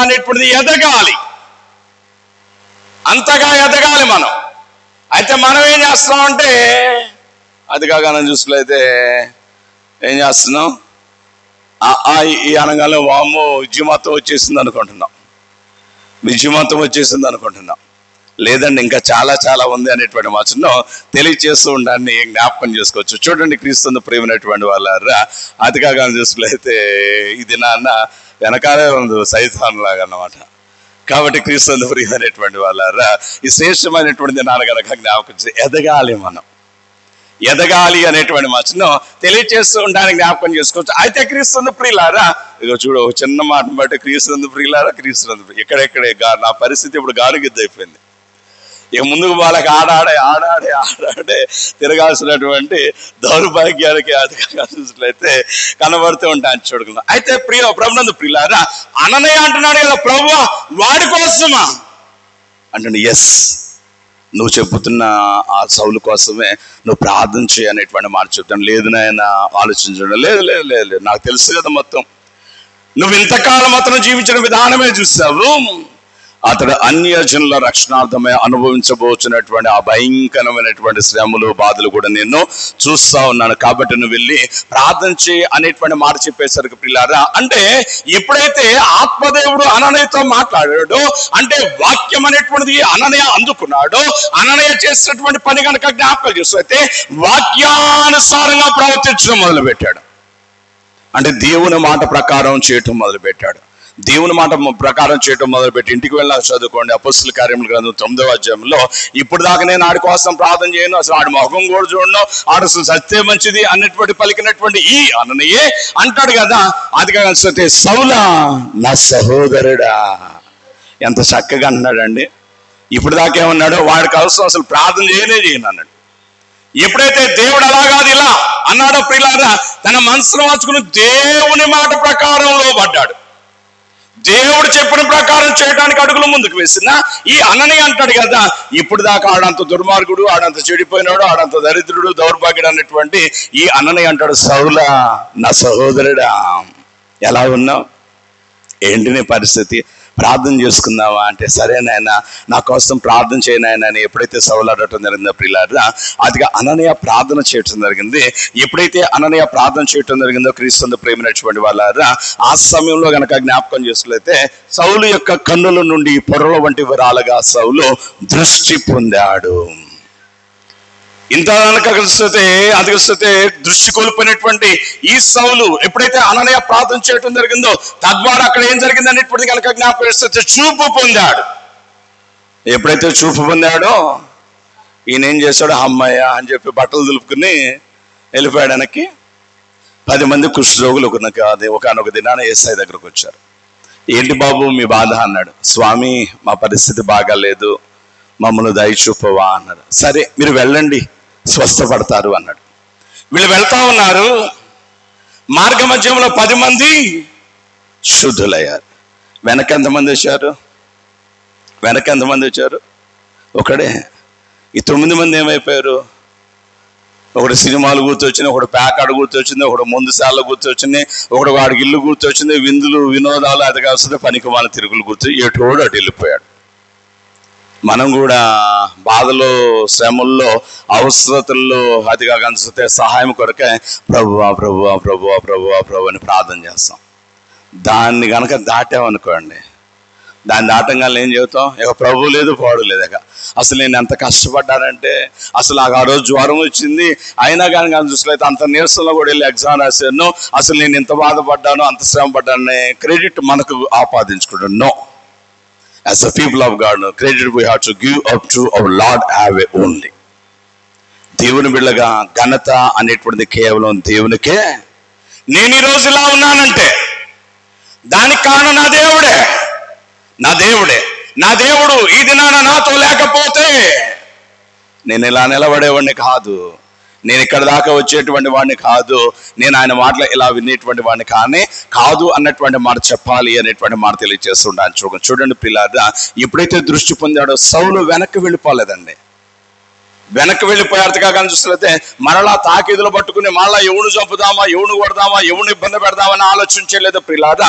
అనేటువంటిది ఎదగాలి, అంతగా ఎదగాలి మనం. అయితే మనం ఏం చేస్తున్నామంటే అది కాగానే చూసుకులైతే ఏం చేస్తున్నాం, ఈ అనగానే వాము విద్యుమతం వచ్చేసింది అనుకుంటున్నాం, విద్యుమతం వచ్చేసింది అనుకుంటున్నాం. లేదండి ఇంకా చాలా చాలా ఉంది అనేటువంటి మాటను తెలియచేస్తూ ఉండాలని జ్ఞాపకం చేసుకోవచ్చు. చూడండి క్రీస్తుని ప్రేమైనటువంటి వాళ్ళారా, అతిగా కానీ చూసుకులైతే ఇది నాన్న వెనకాలే ఉంది సైతాన్ లాగా అన్నమాట. కాబట్టి క్రీస్తుని ప్రియమైనటువంటి వాళ్ళారా ఈ శ్రేష్టమైనటువంటి నాన్న కనుక జ్ఞాపకం ఎదగాలి, మనం ఎదగాలి అనేటువంటి మాటను తెలియచేస్తూ ఉండడానికి జ్ఞాపకం చేసుకోవచ్చు. అయితే క్రీస్తుని ప్రియులారా, ఇక చూడు ఒక చిన్న మాటను బట్టి క్రీస్తుని ప్రియులారా, క్రీస్తుని ఎక్కడెక్కడే నా పరిస్థితి ఇప్పుడు గానుగిద్ద అయిపోయింది. ఇక ముందుకు వాళ్ళకి ఆడాడే తిరగాల్సినటువంటి దౌర్భాగ్యానికి అధికంగా చూసినట్లయితే కనబడుతూ ఉంటాను చూడకుండా. అయితే ప్రభునందు ప్రియులారా అననయ్య అంటున్నాడు కదా, ప్రభువా వాడి కోసమా అంటుండే. ఎస్, నువ్వు చెబుతున్న ఆ సౌలు కోసమే నువ్వు ప్రార్థన చేయనేటువంటి మాట చెప్తాను. లేదు నాయన ఆలోచించడం, లేదు లేదు లేదు లేదు నాకు తెలుసు కదా మొత్తం, నువ్వు ఇంతకాలం అతను జీవించిన విధానమే చూసావు, అతడు అన్యజనుల రక్షణార్థమై అనుభవించబోతున్నటువంటి ఆ భయంకరమైనటువంటి శ్రమలు బాధలు కూడా నేను చూస్తా ఉన్నాను. కాబట్టి నువ్వు వెళ్ళి ప్రార్థన చేయి అనేటువంటి మాట చెప్పేసరికి పిల్లారా, అంటే ఎప్పుడైతే ఆత్మదేవుడు అననయ్యతో మాట్లాడాడో, అంటే వాక్యం అనేటువంటిది అననయ్య అందుకున్నాడో, అననయ్య చేసినటువంటి పని కనుక జ్ఞాపకం చేస్తే వాక్యానుసారంగా ప్రవర్తించడం మొదలుపెట్టాడు. అంటే దేవుని మాట ప్రకారం చేయటం మొదలుపెట్టాడు. దేవుని మాట ప్రకారం చేయటం మొదలుపెట్టి ఇంటికి వెళ్ళినా చదువుకోండి అపొస్తలుల కార్యముల గ్రంథం 9వ అధ్యాయంలో, ఇప్పుడు దాకా నేను ఆడి కోసం ప్రార్థన చేయను, అసలు ఆడి ముఖం కూడా చూడను, ఆడు అసలు సత్యం మంచిది అన్నటువంటి పలికినటువంటి ఈ అననయ్యే అంటాడు కదా, అది కలిసి సౌలా నా సహోదరుడా, ఎంత చక్కగా అన్నాడండి. ఇప్పుడు దాకా ఏమన్నాడు, వాడికి అవసరం అసలు ప్రార్థన చేయను అన్నాడు. ఎప్పుడైతే దేవుడు అలా కాదు ఇలా అన్నాడు ప్రియులారా, తన మనసును మార్చుకుని దేవుని మాట ప్రకారం లోబడ్డాడు. దేవుడు చెప్పిన ప్రకారం చేయడానికి అడుగులు ముందుకు వేసిన ఈ అననీయ అంటాడు కదా, ఇప్పుడు దాకా ఆడంత దుర్మార్గుడు, ఆడంత చెడిపోయినాడు, ఆడంత దరిద్రుడు, దౌర్భాగ్యుడు అన్నటువంటి ఈ అననీయ అంటాడు, సౌలా నా సహోదరుడా ఎలా ఉన్నావు, ఏంటి నీ పరిస్థితి, ప్రార్థన చేసుకుందావా అంటే, సరే నాయన నా కోసం ప్రార్థన చేయనాయన అని ఎప్పుడైతే సౌలు అడగటం జరిగిందో ప్రియులారా, అదిగా అననీయ ప్రార్థన చేయటం జరిగింది. ఎప్పుడైతే అననీయ ప్రార్థన చేయటం జరిగిందో క్రీస్తునందు ప్రేమైనటువంటి వాళ్ళారా, ఆ సమయంలో గనక జ్ఞాపకం చేసుకులైతే సౌలు యొక్క కన్నుల నుండి పొరల వంటి విరాలుగా సౌలు దృష్టి పొందాడు. ఇంత అధికస్తే దృష్టి కోల్పోయినటువంటి ఈ సౌలు ఎప్పుడైతే అననీయ ప్రార్థన చేయటం జరిగిందో తద్వారా అక్కడ ఏం జరిగింది అనేటువంటిది కనుక జ్ఞాపకం చేస్తే చూపు పొందాడు. ఎప్పుడైతే చూపు పొందాడో ఈయన ఏం చేశాడు, అమ్మయ్య అని చెప్పి బట్టలు దులుపుకుని వెళ్ళిపోయాడు వెనక్కి. 10 మంది కుష్ఠరోగులు ఒకనొక దినాన యేసయ్య దగ్గరకు వచ్చారు. ఏంటి బాబు మీ బాధ అన్నాడు. స్వామి మా పరిస్థితి బాగాలేదు, మమ్మల్ని దయచూపవా అన్నాడు. సరే మీరు వెళ్ళండి స్వస్థపడతారు అన్నాడు. వీళ్ళు వెళ్తా ఉన్నారు, మార్గ మధ్యంలో 10 మంది శుద్ధులయ్యారు. వెనక ఎంతమంది వచ్చారు? ఒకడే. ఈ 9 మంది ఏమైపోయారు? ఒకడు సినిమాలు గుర్తొచ్చింది, ఒకడు ప్యాకాడు గుర్తొచ్చింది, ఒకడు ముందుసార్లు గుర్తొచ్చింది, ఒకడు వాడికి ఇల్లు గుర్తొచ్చింది, విందులు వినోదాలు అది కాస్తుంది, పనికి మన తిరుగులు గుర్తు, ఎటోడు అటు వెళ్ళిపోయాడు. మనం కూడా బాధలో, శ్రమల్లో, అవసరతల్లో అతిగా కనిపిస్తే సహాయం కొరకే ప్రభువా ప్రభువా ప్రభువా ప్రభువా ప్రభు అని ప్రార్థన చేస్తాం. దాన్ని కనుక దాటామనుకోండి, దాన్ని దాటంగా ఏం చెబుతాం, ఇక ప్రభు లేదు పాడు లేదు. ఇక అసలు నేను ఎంత కష్టపడ్డానంటే, అసలు నాకు ఆ రోజు జ్వరం వచ్చింది, అయినా కానీ చూసినట్లయితే అంత నీరసంలో కూడా వెళ్ళి ఎగ్జామ్ రాశాను, అసలు నేను ఇంత బాధపడ్డాను, అంత శ్రమ పడ్డాను, క్రెడిట్ మనకు ఆపాదించుకుంటాను. No, as a people of God, no credit we have to give up to our Lord have only. దేవుని బిడ్డగా ఘనత అనేటువంటిది కేవలం దేవునికే. నేను ఈ రోజు ఇలా ఉన్నానంటే దానికి కారణం నా దేవుడు ఈ దినాన నాతో లేకపోతే నేను ఇలా నిలబడేవాడిని కాదు, నేను ఇక్కడ దాకా వచ్చేటువంటి వాడిని కాదు, నేను ఆయన మాటలు ఇలా వినేటువంటి వాడిని కాదు అన్నటువంటి మాట చెప్పాలి అనేటువంటి మాట తెలియజేస్తుంటాను. చూడండి పిల్లారా, ఎప్పుడైతే దృష్టి పొందాడో సౌలు వెనక్కి వెళ్ళిపోలేదండి. వెనక్కి వెళ్ళిపోయారుగా కానీ చూస్తే మరలా తాకీదులు పట్టుకుని మరలా ఎవడు చంపుదామా, ఎవడు కొడదామా, ఎవడు ఇబ్బంది పెడదామని ఆలోచించలేదు. ప్రియులారా,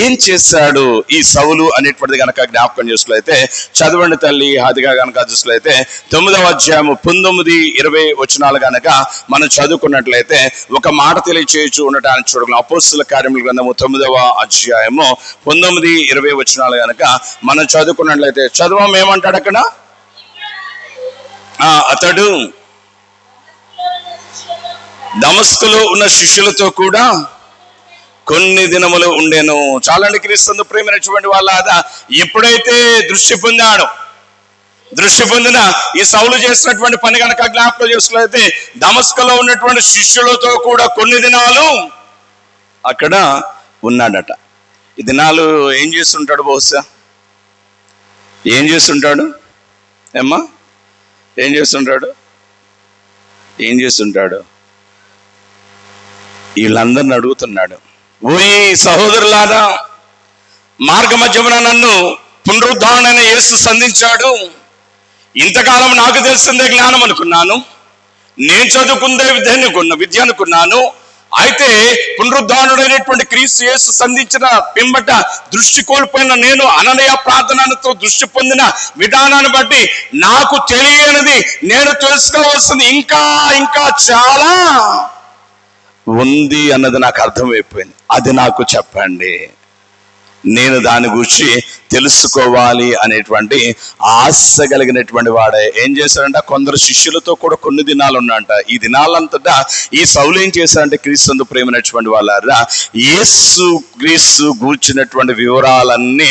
ఏం చేశాడు ఈ సౌలు అనేటువంటిది కనుక జ్ఞాపకం చేసుకులైతే చదవండి తల్లి. అదిగా కనుక చూసుకులైతే 9వ అధ్యాయము 19-20 వచనాలు కనుక మనం చదువుకున్నట్లయితే ఒక మాట తెలియచేయచ్చు ఉండటానికి చూడగలం. అపోస్తలుల కార్యముల గ్రంథము 9వ అధ్యాయము 19-20 వచనాలు కనుక మనం చదువుకున్నట్లయితే చదువు ఏమంటాడు అక్కడ, అతడు దమస్కులో ఉన్న శిష్యులతో కూడా కొన్ని దినములు ఉండేను. చాలండి క్రీస్తునందు ప్రేమైనటువంటి వాళ్ళ ఎప్పుడైతే దృష్టి పొందిన ఈ సౌలు చేసినటువంటి పని కనుక జ్ఞాపకం చేసుకున్నట్లయితే దమస్కులో ఉన్నటువంటి శిష్యులతో కూడా కొన్ని దినాలు అక్కడ ఉన్నాడట. ఈ దినాలు ఏం చేస్తుంటాడు? బహుశా ఏం చేస్తుంటాడు ఏమ్మా? ఏం చేస్తుంటాడు? వీళ్ళందరిని అడుగుతున్నాడు, ఓయ్ సహోదరులారా, మార్గ మధ్యమున నన్ను పునరుద్ధరణైన యేసు సంధించాడు. ఇంతకాలం నాకు తెలిసిందే జ్ఞానం అనుకున్నాను, నేను చదువుకుందే విద్య అనుకున్నాను. అయితే పునరుద్ధరణుడైనటువంటి క్రీస్తు యేసు సంధించిన పిమ్మట దృష్టి కోల్పోయిన నేను అననీయ ప్రార్థనతో దృష్టి పొందిన విధానాన్ని బట్టి నాకు తెలియనిది నేను తెలుసుకోవాల్సింది ఇంకా చాలా ఉంది అన్నది నాకు అర్థమైపోయింది. అది నాకు చెప్పండి, నేను దాని గురించి తెలుసుకోవాలి అనేటువంటి ఆశ కలిగినటువంటి వాడే ఏం చేశాడంట, కొందరు శిష్యులతో కూడా కొన్ని దినాలు ఉన్నంట. ఈ దినాలంతటా ఈ సౌలు ఏం చేశాడంటే క్రీస్తునందు ప్రేమైనటువంటి వాళ్ళారా, యేసు గూర్చినటువంటి వివరాలన్నీ,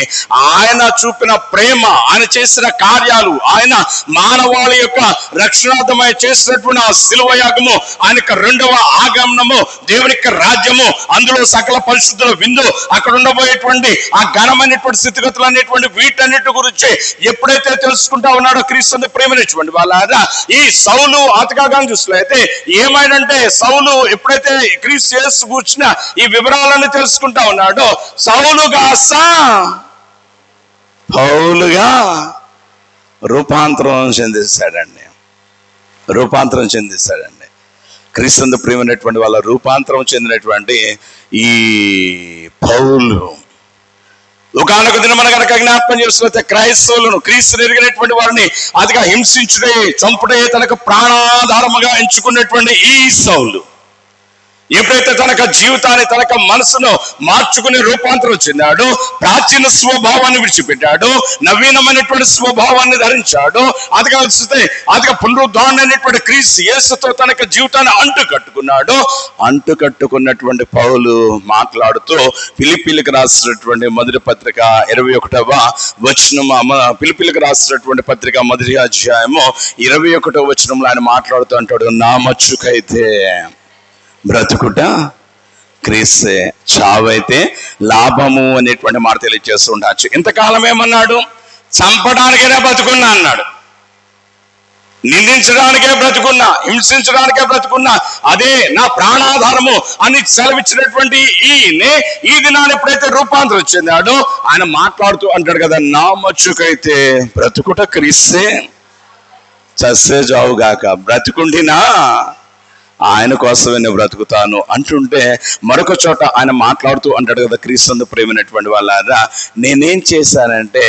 ఆయన చూపిన ప్రేమ, ఆయన చేసిన కార్యాలు, ఆయన మానవాళి యొక్క రక్షణార్థమై చేసినటువంటి ఆ శిలువ యాగము, ఆయన యొక్క 2వ ఆగమనము, దేవుని యొక్క రాజ్యము, అందులో సకల పరిశుద్ధుల విందు, అక్కడ ఉండబోయేటువంటి ఆ ఘనమైనటువంటి స్థితిగతుల అనేటువంటి వీటన్నిటి గురించి ఎప్పుడైతే తెలుసుకుంటా ఉన్నాడో క్రీస్తు ప్రేమనిచ్చుకోండి వాళ్ళ ఈ సౌలు ఆతకాగాన్ని చూసినట్లయితే ఏమైందంటే సౌలు ఎప్పుడైతే క్రీస్తు యేసు కూర్చున్న ఈ వివరాలను తెలుసుకుంటా ఉన్నాడో సౌలుగా పౌలుగా రూపాంతరం చెందిస్తాడండి. క్రీస్తు ప్రియమైనటువంటి వాళ్ళ రూపాంతరం చెందినటువంటి ఈ పౌలు ఒకనొక దినమున గనక జ్ఞాపకం చేసుకుంటే క్రైస్తవులను క్రీస్తుని ఎరిగినటువంటి వారిని అదిగా హింసించుడే చంపుడే తనకు ప్రాణాధారముగా ఎంచుకున్నటువంటి ఈ సౌలు ఎప్పుడైతే తనక జీవితాన్ని తనక మనసును మార్చుకుని రూపాంతరం చెందాడో, ప్రాచీన స్వభావాన్ని విడిచిపెట్టాడు, నవీనమైనటువంటి స్వభావాన్ని ధరించాడు, అదిగా పునరుద్ధారణ అనేటువంటి క్రీస్తు యేసుతో తనక జీవితాన్ని అంటుకట్టుకున్నటువంటి పౌలు మాట్లాడుతూ ఫిలిప్పీలకు రాసినటువంటి మొదటి పత్రిక 21వ వచనం, ఫిలిప్పీలకు రాసినటువంటి పత్రిక మొదటి అధ్యాయము 21వ వచనంలో ఆయన మాట్లాడుతూ అంటాడు, నా మచ్చుకైతే బ్రతుకుట క్రీస్తే, చావైతే లాభము అనేటువంటి మాట తెలియజేస్తూ ఉండొచ్చు. ఇంతకాలం ఏమన్నాడు? చంపడానికైనా బ్రతుకున్నా అన్నాడు, నిందించడానికే బ్రతుకున్నా, హింసించడానికే బ్రతుకున్నా, అదే నా ప్రాణాధారము అని సెలవిచ్చినటువంటి ఈ దినాన్ని ఎప్పుడైతే రూపాంతరం చెందాడో ఆయన మాట్లాడుతూ అంటాడు కదా, నా మచ్చుకైతే బ్రతుకుట క్రీస్తే, చస్తే జావుగాక, బ్రతుకుండినా ఆయన కోసమే నేను బ్రతుకుతాను అంటుంటే మరొక చోట ఆయన మాట్లాడుతూ అంటాడు కదా, క్రీస్తు ప్రేమైనటువంటి వాళ్ళారా, నేనేం చేశానంటే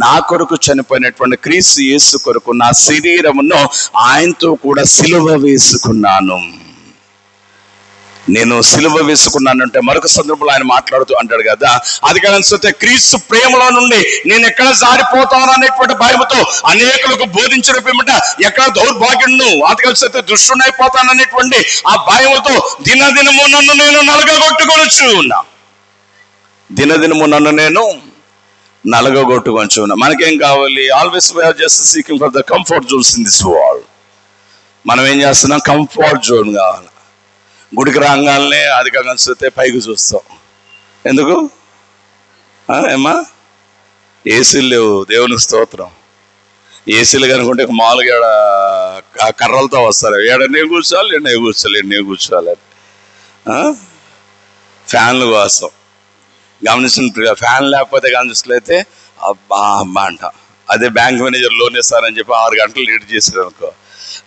నా కొరకు చనిపోయినటువంటి క్రీస్తు యేసు కొరకు నా శరీరమును ఆయనతో కూడా సిలువ వేసుకున్నాను. నేను సిలువ వేసుకున్నానంటే మరొక సందర్భంలో ఆయన మాట్లాడుతూ అంటాడు కదా, అది కలిసి క్రీస్తు ప్రేమలో నుండి నేను ఎక్కడ జారిపోతాను అనేటువంటి భయముతో అనేకులకు బోధించడం ఏమిట, ఎక్కడ దౌర్భాగ్యుడును అది కలిసి దుష్టునైపోతాను అనేటువంటి ఆ భయముతో దినదినము నన్ను నేను నలగగొట్టుకొనొచ్చు ఉన్నా. మనకేం కావాలి? Always we are just seeking for the comfort zones in this world. మనం ఏం చేస్తున్నాం? కంఫర్ట్ జోన్ కావాలి. గుడికి రాగానే అది కలిసితే పైకి చూస్తాం. ఎందుకు? ఏమా ఏసీలు లేవు, దేవునికి స్తోత్రం. ఏసీలు కనుకుంటే మామూలుగా కర్రలతో వస్తారు, ఏడనే కూర్చోవాలి, ఎన్నే కూర్చోవాలి. ఫ్యాన్లు కోసం గమనించిన, ఫ్యాన్ లేకపోతే గమనించలేతే అబ్బా అంట. అదే బ్యాంక్ మేనేజర్ లోన్ ఇస్తారని చెప్పి 6 గంటలు లీడ్ చేశారు అనుకో,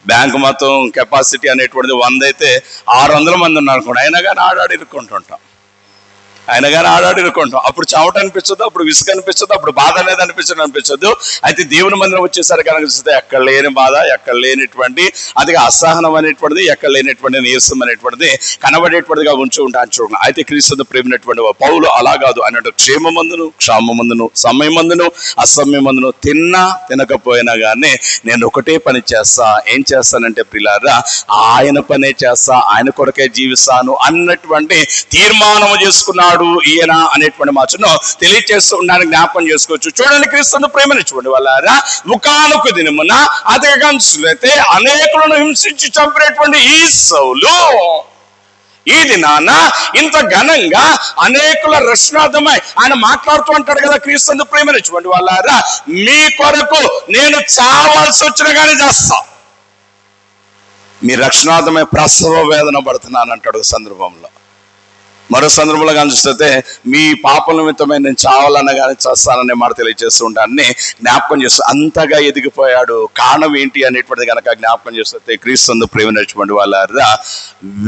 బ్యాంకు మొత్తం కెపాసిటీ అనేటువంటిది 100 అయితే 600 మంది ఉన్నారు అనుకోండి, అయినా కానీ ఆడాడి ఇరుక్కుంటుంటాం. అప్పుడు చెమట అనిపించదు, అప్పుడు విసుగు అనిపించదు, అప్పుడు బాధ అనేది అనిపించదు. అయితే దేవుని మందిరం వచ్చేసరికి కనుక ఎక్కడ లేని బాధ, ఎక్కడ లేనిటువంటి అది అసహనం అనేటువంటిది, ఎక్కడ లేనటువంటి నీరసం అనేటువంటిది కనబడేటువంటిదిగా ఉంటూ ఉంటాను చూడండి. అయితే క్రీస్తు ప్రేమైనటువంటి పౌలు అలా కాదు అన్నట్టు క్షేమమందును క్షామమందును సమయమందును అసమయమందును తిన్నా తినకపోయినా కానీ నేను ఒకటే పని చేస్తా. ఏం చేస్తానంటే ప్రియులారా, ఆయన పనే చేస్తా, ఆయన కొరకే జీవిస్తాను అన్నటువంటి తీర్మానం చేసుకున్నాడు ఈయన అనేటువంటి మాటను తెలియజేస్తూ ఉండడానికి జ్ఞాపకం చేసుకోవచ్చు. చూడండి, క్రీస్తు ప్రేమను చూడండి వాళ్ళారా, ఒకానొక దినమున అతగైతే అనేకులను హింసించి చంపినటువంటి ఈ సౌలు ఈ దినాన ఇంత ఘనంగా అనేకుల రక్షణార్థమై ఆయన మాట్లాడుతూ అంటాడు కదా, క్రీస్తు ప్రేమను చూడండి వాళ్ళారా, మీ కొరకు నేను చావాల్సి వచ్చినా కానీ చేస్తా, మీ రక్షణార్థమై ప్రసవ వేదన పడుతున్నాను అంటాడు సందర్భంలో. మరో సందర్భంలో కనిపిస్తే మీ పాపల నిమిత్తమై నేను చావాలన్నా కానీ చేస్తాననే మాట తెలియజేస్తూ ఉంటాన్ని జ్ఞాపకం చేస్తూ అంతగా ఎదిగిపోయాడు. కారణం ఏంటి అనేటువంటిది కనుక జ్ఞాపకం చేస్తే క్రీస్తు ప్రేమ నడుచుకోండి వాళ్ళారా,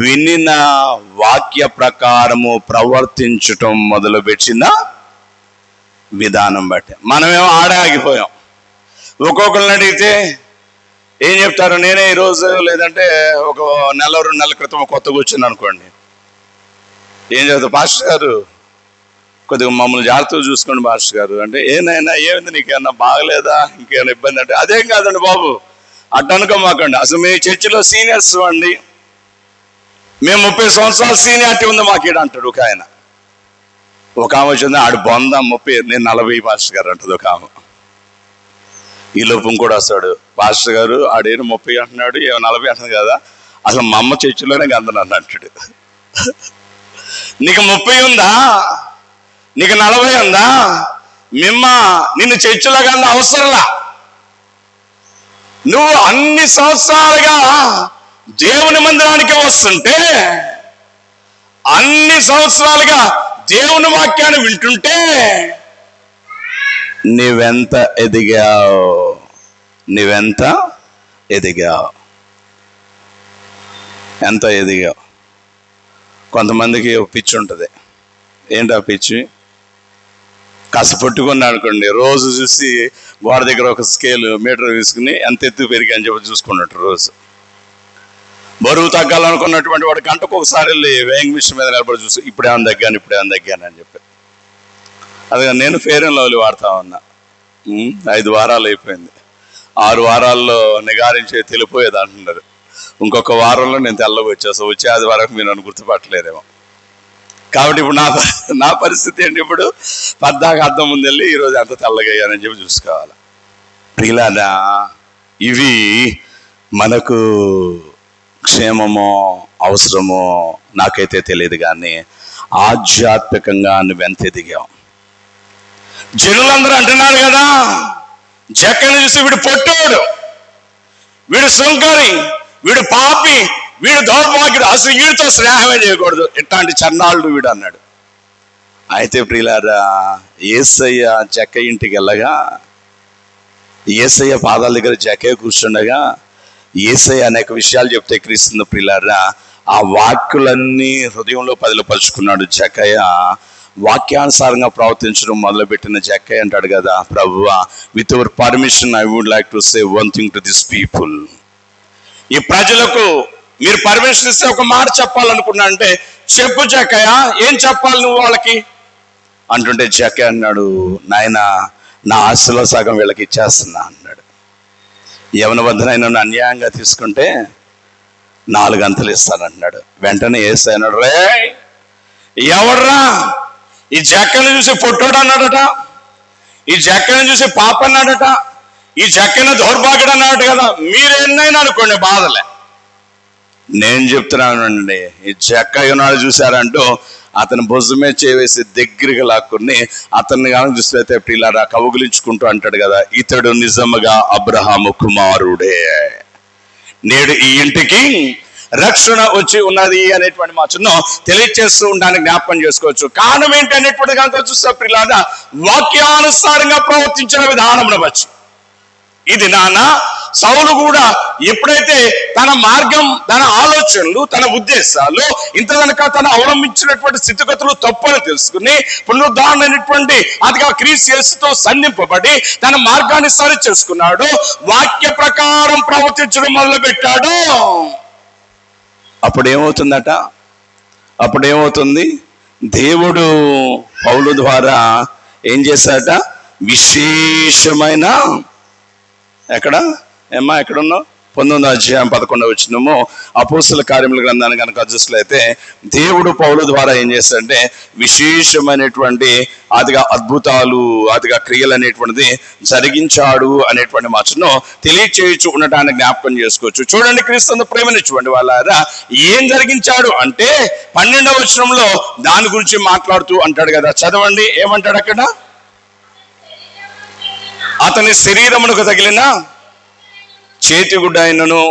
వినిన వాక్య ప్రకారము ప్రవర్తించటం మొదలుపెట్టిన విధానం బట్టి మనమేమో ఆడే ఆగిపోయాం. ఒక్కొక్కరిని అడిగితే ఏం చెప్తారు? నేనే ఈరోజు లేదంటే ఒక 1-2 నెలల క్రితం కొత్తగా వచ్చింది అనుకోండి, ఏం చెప్తారు? పాస్టర్ గారు కొద్దిగా మమ్మల్ని జాగ్రత్తగా చూసుకోండి పాస్టర్ గారు అంటే, ఏనైనా ఏమైంది, నీకేమన్నా బాగలేదా, ఇంకేమైనా ఇబ్బంది అంటే, అదేం కాదండి బాబు అట్ట అనుకోమాకండి, అసలు మీ చర్చిలో సీనియర్స్ అండి, మేము 30 సంవత్సరాల సీనియారిటీ ఉంది మాకు అంటాడు ఒక ఆయన. ఒక ఆమె వచ్చింది, ఆడు బొంద 30, నేను 40 పాస్టర్ గారు అంటది ఒక ఆమె. ఈ లోపం కూడా వస్తాడు, పాస్టర్ గారు ఆడేను 30 అంటున్నాడు, 40 అంటున్నాడు కదా, అసలు మా అమ్మ చర్చిలోనే గందనన్ను అంటాడు. నీకు 30 ఉందా, నీకు 40 ఉందా, నిన్ను చర్చిలోకి అవసరంలా. నువ్వు అన్ని సంవత్సరాలుగా దేవుని మందిరానికి వస్తుంటే, అన్ని సంవత్సరాలుగా దేవుని వాక్యాన్ని వింటుంటే నీవెంత ఎదిగావు, ఎంత ఎదిగావు. కొంతమందికి ఒక పిచ్చి ఉంటుంది. ఏంటి ఆ పిచ్చి? కాస్త పట్టుకున్నా అనుకోండి, రోజు చూసి గోడ దగ్గర ఒక స్కేల్ మీటర్ తీసుకుని ఎంత ఎత్తు పెరిగి అని చెప్పి చూసుకున్నట్టు రోజు. బరువు తగ్గాలనుకున్నటువంటి వాడు గంటకు ఒకసారి వెళ్ళి వేయింగ్ మిషన్ మీద నిలబడి చూసి ఇప్పుడేమని తగ్గాను అని చెప్పి. అదే నేను ఫెయిర్ అండ్ లవ్లీ వాడుతూ ఉన్నా. 5 వారాలు అయిపోయింది. 6 వారాల్లో నిగారించే తెలిపోయేది అంటున్నారు. ఇంకొక వారంలో నేను తెల్లగా వచ్చే ఆదివారం మీరు నన్ను గుర్తుపట్టలేరేమో. కాబట్టి ఇప్పుడు నా పరిస్థితి ఏంటి? ఇప్పుడు పద్దాక అద్దం ముందు వెళ్ళి ఈరోజు ఎంత తెల్లగా అయ్యానని చెప్పి చూసుకోవాలి. ప్రియులారా, ఇవి మనకు క్షేమమో అవసరమో నాకైతే తెలియదు, కానీ ఆధ్యాత్మికంగా నువ్వెంత ఎదిగావు. జనులందరూ అంటున్నారు కదా, జక్కని చూసి వీడు పొట్టోడు, వీడు సుంకరి, వీడు పాపి, వీడు దౌర్భాగ్యుడు, అసలు వీడితో స్నేహమే చేయకూడదు, ఇట్లాంటి చన్నాళ్ళు వీడు అన్నాడు. అయితే ప్రియులారా, యేసయ్య జక్క ఇంటికి వెళ్ళగా, యేసయ్య పాదాల దగ్గర జక్కే కూర్చుండగా యేసయ్య అనేక విషయాలు చెప్తే క్రీస్తు ప్రియులారా, ఆ వాక్యులన్నీ హృదయంలో పదిలపరుచుకున్నాడు. జక్కయ్య వాక్యానుసారంగా ప్రవర్తించడం మొదలుపెట్టిన జక్కయ్య అంటాడు కదా, ప్రభువా, with your permission I would like to say one thing to this people. ఈ ప్రజలకు మీరు పర్మిషన్ ఇస్తే ఒక మాట చెప్పాలనుకున్నా అంటే చెప్పు జక్కయ్య, ఏం చెప్పాలి నువ్వు వాళ్ళకి అంటుంటే జక్కయ్య అన్నాడు, నాయన నా ఆస్తిలో సగం వీళ్ళకి ఇచ్చేస్తున్నా అన్నాడు. యవనబద్ధనైనా అన్యాయంగా తీసుకుంటే 4 అంతలు ఇస్తానంటున్నాడు. వెంటనే యేసయ్య అన్నాడు, రే ఎవడ్రా ఈ జక్కని చూసి పొట్టోడు అన్నాడట, ఈ జక్కని చూసి పాప అన్నాడట, ఈ జక్కని దౌర్భాగ్యుడు అన్నాడు కదా, మీరెన్నైనా అనుకోండి బాధలే, నేను చెప్తున్నానండి, ఈ జక్కయ్య నాడు చూశారంటూ అతని భుజమే చేవేసి దగ్గరికి లాక్కుని అతన్ని కానీ చూస్తే ప్రియులారా కౌగిలించుకుంటూ అంటాడు కదా, ఇతడు నిజముగా అబ్రహాము కుమారుడే, నేడు ఈ ఇంటికి రక్షణ వచ్చి ఉన్నది అనేటువంటి మాటను తెలియచేస్తూ ఉండడానికి జ్ఞాపకం చేసుకోవచ్చు. కారణం ఏంటి అనేటువంటి కనుక చూస్తే ప్రియులారా, వాక్యానుసారంగా ప్రవర్తించిన విధానంలో వచ్చి ఇది సౌలు కూడా ఎప్పుడైతే తన మార్గం, తన ఆలోచనలు, తన ఉద్దేశాలు ఇంత కనుక తను అవలంబించినటువంటి స్థితిగతులు తప్పని తెలుసుకుని పునరుద్ధరణమైనటువంటి అదిగా క్రీస్తు యేసుతో సంధింపబడి తన మార్గాన్ని సరి చేసుకున్నాడు, వాక్య ప్రకారం ప్రవర్తించడం మొదలు పెట్టాడు. అప్పుడేమవుతుంది? దేవుడు పౌలు ద్వారా ఏం చేశాడట? విశేషమైన ఎక్కడున్నావు? 19వ అధ్యాయం 11వ వచనము అపోస్తల కార్యముల గ్రంథాన్ని కనుక చూసినట్లయితే దేవుడు పౌలు ద్వారా ఏం చేస్తాడంటే విశేషమైనటువంటి అదిగా అద్భుతాలు, అదిగా క్రియలు అనేటువంటిది జరిగించాడు అనేటువంటి మాటను తెలియచేయచ్చు ఉండటానికి జ్ఞాపకం చేసుకోవచ్చు. చూడండి, క్రీస్తు ప్రేమనిచ్చుకోండి వాళ్ళారా, ఏం జరిగించాడు అంటే 12వ వచనంలో దాని గురించి మాట్లాడుతూ అంటాడు కదా, చదవండి ఏమంటాడు అక్కడ? అతని శరీరమునకు తగిలిన చేతిగుడ్డ అయినను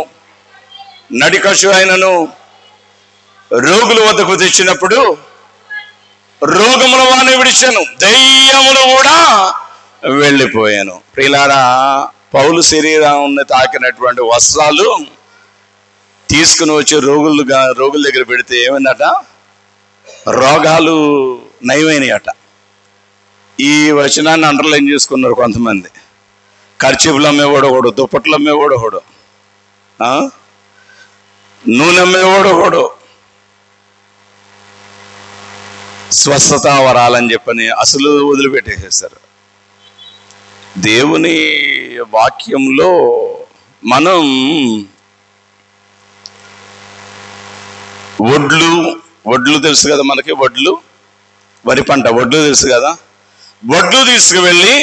నడికషు అయినను రోగుల వద్దకు తెచ్చినప్పుడు రోగముల వాని విడిచాను, దయ్యములు కూడా వెళ్ళిపోయాను. ప్రియులారా, పౌలు శరీరాన్ని తాకినటువంటి వస్త్రాలు తీసుకుని వచ్చి రోగుల దగ్గర పెడితే ఏమైందట? రోగాలు నయమైనయట. ఈ వచనాన్ని అండర్లైన్ చేసుకున్నారు కొంతమంది. ఖర్చీపులు అమ్మేవాడు ఒకడు, దుప్పట్లు అమ్మేవాడు ఒకడు, నూనె అమ్మేవాడు ఒకడు, స్వస్థత వరాలని చెప్పని అసలు వదిలిపెట్టేసేసారు. దేవుని వాక్యంలో మనం వడ్లు తెలుసు కదా మనకి, వరి పంట వడ్లు తెలుసు కదా, వడ్లు తీసుకువెళ్ళి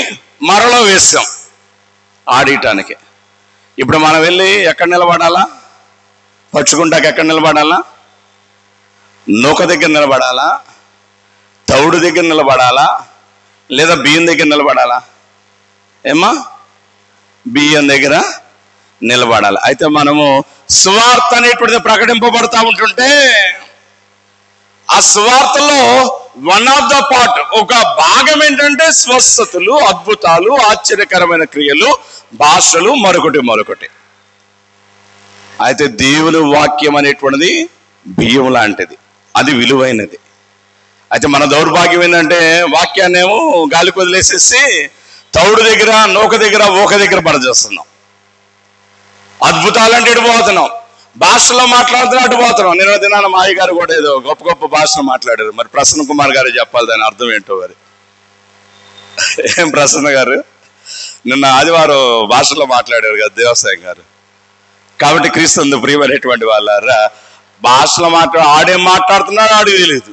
మరలో వేసాం ఆడియటానికి. ఇప్పుడు మనం వెళ్ళి ఎక్కడ నిలబడాలా? పచ్చుకుంటాకి ఎక్కడ నిలబడాలా? నూక దగ్గర నిలబడాలా? తౌడు దగ్గర నిలబడాలా? లేదా బియ్యం దగ్గర నిలబడాలా? ఏమ్మా, బియ్యం దగ్గర నిలబడాలి. అయితే మనము సువార్త అనేటువంటిది ప్రకటింపబడతా ఉంటుంటే ఆ సువార్తలో వన్ ఆఫ్ ద పార్ట్, ఒక భాగం ఏంటంటే స్వస్థతలు, అద్భుతాలు, ఆశ్చర్యకరమైన క్రియలు, భాషలు, మరొకటి. అయితే దేవుని వాక్యం అనేటువంటిది బియ్యం లాంటిది, అది విలువైనది. అయితే మన దౌర్భాగ్యం ఏంటంటే వాక్యాన్నేమో గాలికి వదిలేసేసి తౌడు దగ్గర, నూక దగ్గర, ఊక దగ్గర పడచేస్తున్నాం. అద్భుతాలంటే ఎడిపోతున్నాం, భాషలో మాట్లాడుతున్నా అటుపోతున్నాం. నేను దినాన మా అయ్యగారు కూడా ఏదో గొప్ప భాషలో మాట్లాడారు. మరి ప్రసన్న కుమార్ గారు చెప్పాలి దాని అర్థం ఏంటో. మరి ఏం ప్రసన్న గారు నిన్న ఆదివారం భాషలో మాట్లాడారు కదా దేవసాయం గారు. కాబట్టి క్రీస్తు ప్రియమైనటువంటి వాళ్ళారా, భాషలో ఆడేం మాట్లాడుతున్నాడు ఆడికి తెలియదు,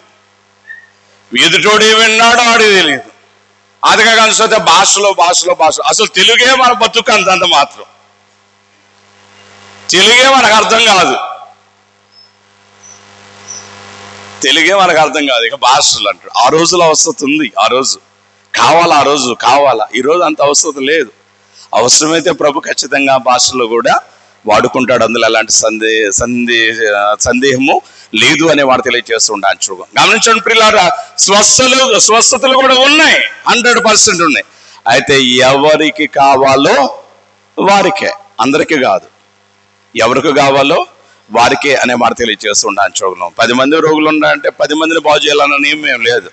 ఎదుటోడు ఏం విన్నాడో ఆడికి తెలియదు. అదిగా కలిసి భాషలో అసలు తెలుగే మన బతుకు అంతంత మాత్రం, తెలుగే మనకు అర్థం కాదు, ఇక భాషలు అంటాడు. ఆ రోజులో అవసరం ఉంది, ఆ రోజు కావాలా. ఈరోజు అంత అవసరం లేదు. అవసరమైతే ప్రభు ఖచ్చితంగా భాషలో కూడా వాడుకుంటాడు. అందులో అలాంటి సందేహము లేదు అనే వాడు తెలియజేస్తుంటాను. చూడండి, గమనించండి ప్రియులారా, స్వస్థతలు కూడా ఉన్నాయి, 100% ఉన్నాయి. అయితే ఎవరికి కావాలో వారికే, అందరికీ కాదు, ఎవరికి కావాలో వారికే అనే మాట తెలియజేస్తుంటాను. చూడడం 10 మంది రోగులు ఉన్నారంటే 10 మందిని బాగు చేయాలన్న నియమం ఏం లేదు.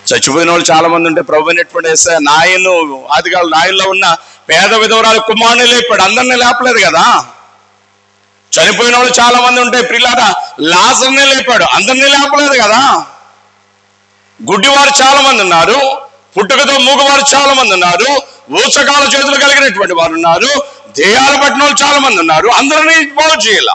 చచ్చిపోయిన వాళ్ళు చాలా మంది ఉంటే ప్రభు అనేటువంటి నాయను ఆదికాల నాయనలో ఉన్న పేద విధవరాలు కుమారుని లేపాడు, అందరినీ లేపలేదు కదా. చనిపోయిన వాళ్ళు చాలా మంది ఉంటే ప్రియులారా లాజర్నే లేపాడు, అందరినీ లేపలేదు కదా. గుడ్డివారు చాలా మంది ఉన్నారు, పుట్టుకతో మూగవారు చాలా మంది ఉన్నారు, ఊచకాల చేతులు కలిగినటువంటి వారు ఉన్నారు, దేహాలు పట్టిన వాళ్ళు చాలా మంది ఉన్నారు. అందరినీ బాగు చేయాల,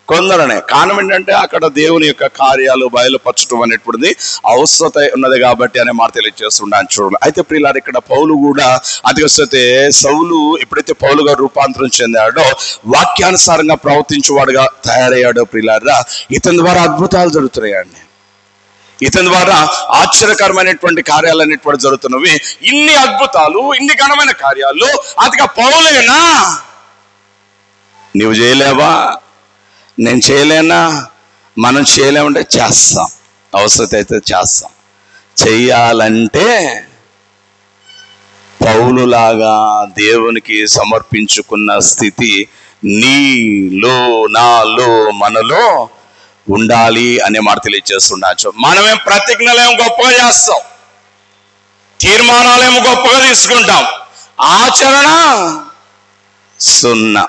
కొందరనే. కారణం ఏంటంటే అక్కడ దేవుని యొక్క కార్యాలు బయలుపరచడం అనేటువంటిది అవసరత ఉన్నది కాబట్టి అనే మాట తెలియజేస్తున్నాను. చూడాలి. అయితే ప్రియులారు, ఇక్కడ పౌలు కూడా అతివస్తే సౌలు ఎప్పుడైతే పౌలు గారు రూపాంతరం చెందాడో, వాక్యానుసారంగా ప్రవర్తించేవాడుగా తయారయ్యాడో ప్రియులారా, ఇతని ద్వారా అద్భుతాలు జరుగుతున్నాయండి. ఇతని ద్వారా ఆశ్చర్యకరమైనటువంటి కార్యాలు అనేటువంటి జరుగుతున్నవి. ఇన్ని అద్భుతాలు, ఇన్ని ఘనమైన కార్యాలు అతిగా పౌలేనా? నీవు చేయలేవా? నేను చేయలేనా? మనం చేయలేమంటే చేస్తాం, అవసరం అయితే చేస్తాం. చెయ్యాలంటే పౌలులాగా దేవునికి సమర్పించుకున్న స్థితి నీలో, నాలో, మనలో ఉండాలి అనే మాట తెలియజేస్తున్నాచ్చు. మనమేం ప్రతిజ్ఞలేమో గొప్పగా చేస్తాం, తీర్మానాలేమో గొప్పగా తీసుకుంటాం, ఆచరణ సున్నా.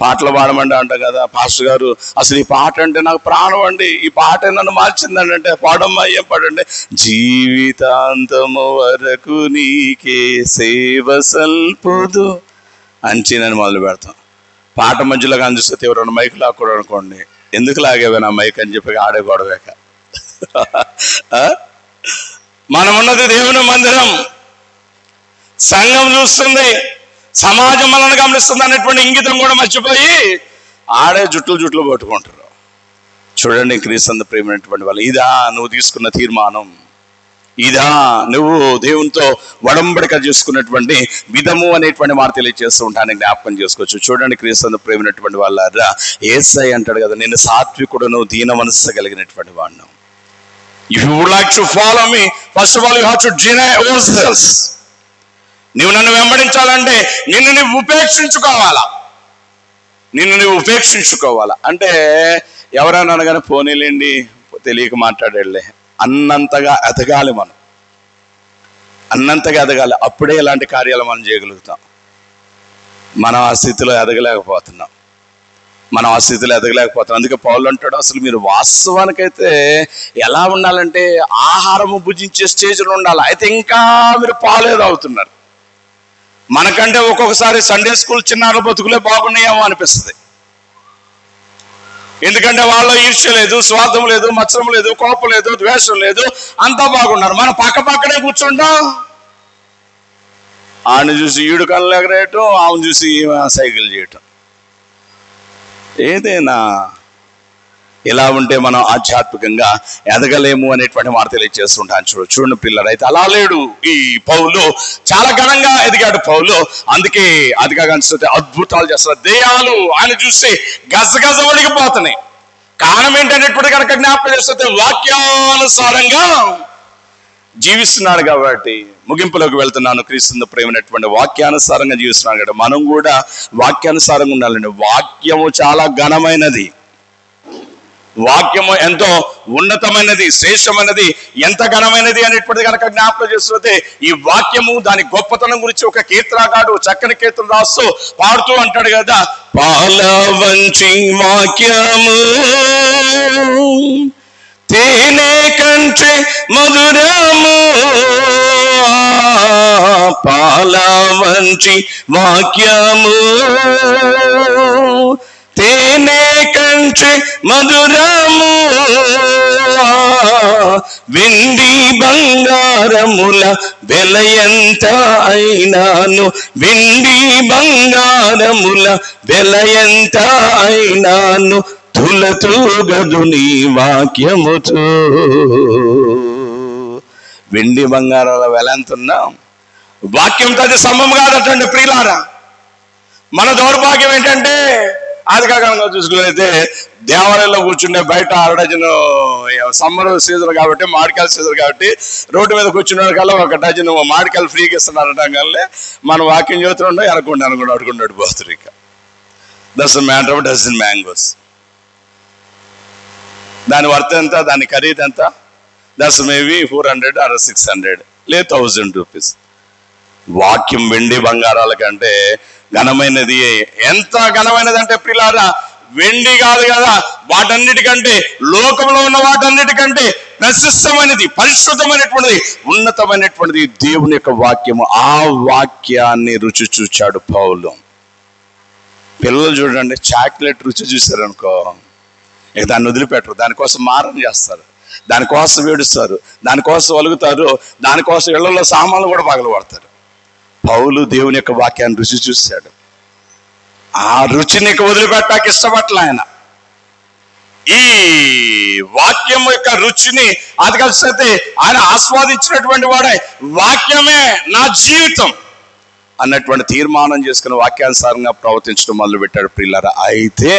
పాటలు పాడమంటే అంటాం కదా, పాస్టర్ గారు అసలు ఈ పాట అంటే నాకు ప్రాణం అండి, ఈ పాట నన్ను మార్చిందండి అంటే పాడమ్మా, ఏం పాడండి? జీవితాంతము వరకు నీకే సేవ సల్పుదు అంచి నేను మొదలు పెడతాం. పాట మధ్యలో కనిపిస్తే ఎవరైనా మైక్ లాక్కూడదు అనుకోండి, ఎందుకు లాగేవే నా మైక్ అని చెప్పి ఆడే గొడవేక. మనం ఉన్నది దేవుని మందిరం, సంఘం చూస్తుంది, సమాజం మనల్ని గమనిస్తుంది అనేటువంటి ఇంగితం కూడా మర్చిపోయి ఆడే జుట్లు పట్టుకుంటారు. చూడండి, క్రీస్తు ప్రేమైనటువంటి వాళ్ళు, ఇదా నువ్వు తీసుకున్న తీర్మానం, ఇదా నువ్వు దేవునితో వడంబడిక చేసుకున్నటువంటి విధము అనేటువంటి మాట తెలియజేస్తూ ఉంటాను, జ్ఞాపకం చేసుకోవచ్చు. చూడండి, క్రీస్తు ప్రేమైనటువంటి వాళ్ళారా, యేసయ్య అంటాడు కదా, నేను సాత్వికుడును, దీన మనస్సు కలిగినటువంటి వాడిను. If you would like to follow me, first of all you have to deny yourself. నువ్వు నన్ను వెంబడించాలంటే నిన్ను నువ్వు ఉపేక్షించుకోవాలా. అంటే ఎవరైనా అనగానే పోనీలేండి, తెలియక మాట్లాడేళ్ళే అన్నంతగా ఎదగాలి. మనం అన్నంతగా ఎదగాలి, అప్పుడే ఇలాంటి కార్యాలు మనం చేయగలుగుతాం. మనం ఆ స్థితిలో ఎదగలేకపోతున్నాం. అందుకే పౌలు అంటాడు, అసలు మీరు వాస్తవానికైతే ఎలా ఉండాలంటే ఆహారము భుజించే స్టేజ్లో ఉండాలి. అయితే ఇంకా మీరు పాలేదో అవుతున్నారు. మనకంటే ఒక్కొక్కసారి సండే స్కూల్ చిన్నారుల బతుకులే బాగున్నాయేమో అనిపిస్తుంది. ఎందుకంటే వాళ్ళలో ఈర్ష్య లేదు, స్వార్థం లేదు, మత్సరం లేదు, కోపం లేదు, ద్వేషం లేదు, అంతా బాగున్నారు. మనం పక్కనే కూర్చుంటాం, ఆమెను చూసి ఈడు కళ్ళు ఎగరేయటం, ఆమెను చూసి సైకిల్ చేయటం. ఏదైనా ఇలా ఉంటే మనం ఆధ్యాత్మికంగా ఎదగలేము అనేటువంటి మాట తెలియజేస్తుంటాను. చూడండి పిల్లలు, అయితే అలా లేడు ఈ పౌలు, చాలా ఘనంగా ఎదిగాడు పౌలు. అందుకే అదిగా అద్భుతాలు చేస్తారు. దెయ్యాలు ఆయన చూసి గజగజ వణికిపోతున్నాయి. కారణం ఏంటనేటువంటి కనుక జ్ఞాపకం చేస్తే వాక్యానుసారంగా జీవిస్తున్నాడు కాబట్టి. ముగింపులోకి వెళ్తున్నాను. క్రీస్తు ప్రేమైనటువంటి వాక్యానుసారంగా జీవిస్తున్నాడు కాబట్టి మనం కూడా వాక్యానుసారంగా ఉండాలండి. వాక్యము చాలా ఘనమైనది, వాక్యము ఎంతో ఉన్నతమైనది, శ్రేష్టమైనది, ఎంత ఘనమైనది అనేటువంటిది కనుక జ్ఞాపకం చేస్తుంటే ఈ వాక్యము దాని గొప్పతనం గురించి ఒక కీర్తనగాడు చక్కని కీర్తన రాస్తూ పాడుతూ అంటాడు కదా, పాల వంచి వాక్యము తేనె కంటే మధురము, పాల వంచి వాక్యము తేనె కంటే మధురము, వెండి బంగారముల వెల ఎంత అయినాను, వెండి బంగారముల వెల ఎంత అయినాను, తులతూగదు నీ వాక్యముతో. వెండి బంగారాల వెల ఎంత ఉన్నా వాక్యంతో అది సమం కాదటండి ప్రియులారా. మన దౌర్భాగ్యం ఏంటంటే ఆదికాలంలో చూసుకున్నైతే దేవాలయంలో కూర్చుంటే బయట 6 డజను, సమ్మర్ సీజన్ కాబట్టి మామిడికాయల సీజన్ కాబట్టి రోడ్డు మీద కూర్చున్న కల్లా 1 డజను మామిడికాయలు ఫ్రీగా ఇస్తున్నారట. కానీ మనం వాక్యం చదువుతుండే అనుకుంటూ అడుగుంటాడు పోతురు. ఇక dozen matter of dozen mangoes, దాని వర్త్ ఎంత, దాని ఖరీదు ఎంత? దట్స్ మేబీ 400 or 600 లేదా 1000 రూపీస్. వాక్యం వెండి బంగారాల కంటే ఘనమైనది. ఎంత ఘనమైనది అంటే ప్రియులారా, వెండి కాదు కదా, వాటన్నిటికంటే, లోకంలో ఉన్న వాటన్నిటికంటే ప్రశస్తమైనది, పరిశుద్ధమైనటువంటిది, ఉన్నతమైనటువంటిది దేవుని యొక్క వాక్యము. ఆ వాక్యాన్ని రుచి చూచాడు పౌలు. పిల్లలు చూడండి, చాక్లెట్ రుచి చూశారనుకో ఇక దాన్ని వదిలిపెట్టరు, దానికోసం మారం చేస్తారు, దానికోసం ఏడుస్తారు, దానికోసం వలుగుతారు, దానికోసం ఇళ్లలో సామాన్లు కూడా పగలగొడతారు. పౌలు దేవుని యొక్క వాక్యాన్ని రుచి చూశాడు. ఆ రుచిని వదిలిపెట్టాక ఇష్టపట్ల ఆయన. ఈ వాక్యం యొక్క రుచిని అది కలిసి ఆయన ఆస్వాదించినటువంటి వాడే, వాక్యమే నా జీవితం అన్నటువంటి తీర్మానం చేసుకుని వాక్యానుసారంగా ప్రవర్తించడం మొదలు పెట్టాడు ప్రియులారా. అయితే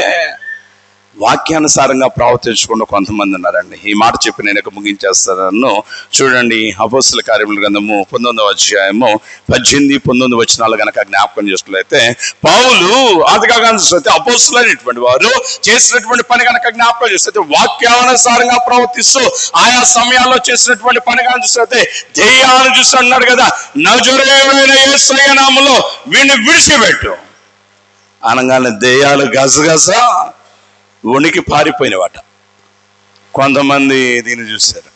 వాక్యానుసారంగా ప్రవర్తించకుండా కొంతమంది ఉన్నారండి. ఈ మాట చెప్పి నేను ఇక ముగించేస్తాను. చూడండి, అపోస్తల కార్యముల గ్రంథము 19వ అధ్యాయము 18-19 వచనాలు గనక జ్ఞాపకం చేసుకున్నట్లయితే, పౌలు ఆదిగా అపోస్తలులైనటువంటి వారు చేసినటువంటి పని కనుక జ్ఞాపకం చేస్తే, వాక్యానుసారంగా ప్రవర్తిస్తూ ఆయా సమయాల్లో చేసినటువంటి పని కనుక చూస్తే, దెయ్యాలను చూసి అన్నాడు కదా, నజరేయుడైన యేసయ్య నామములో వీడిని విడిచిపెట్టు అనగానే దెయ్యాలు గజగజ వణికి పారిపోయినవాట. కొంతమంది దీన్ని చూశారు,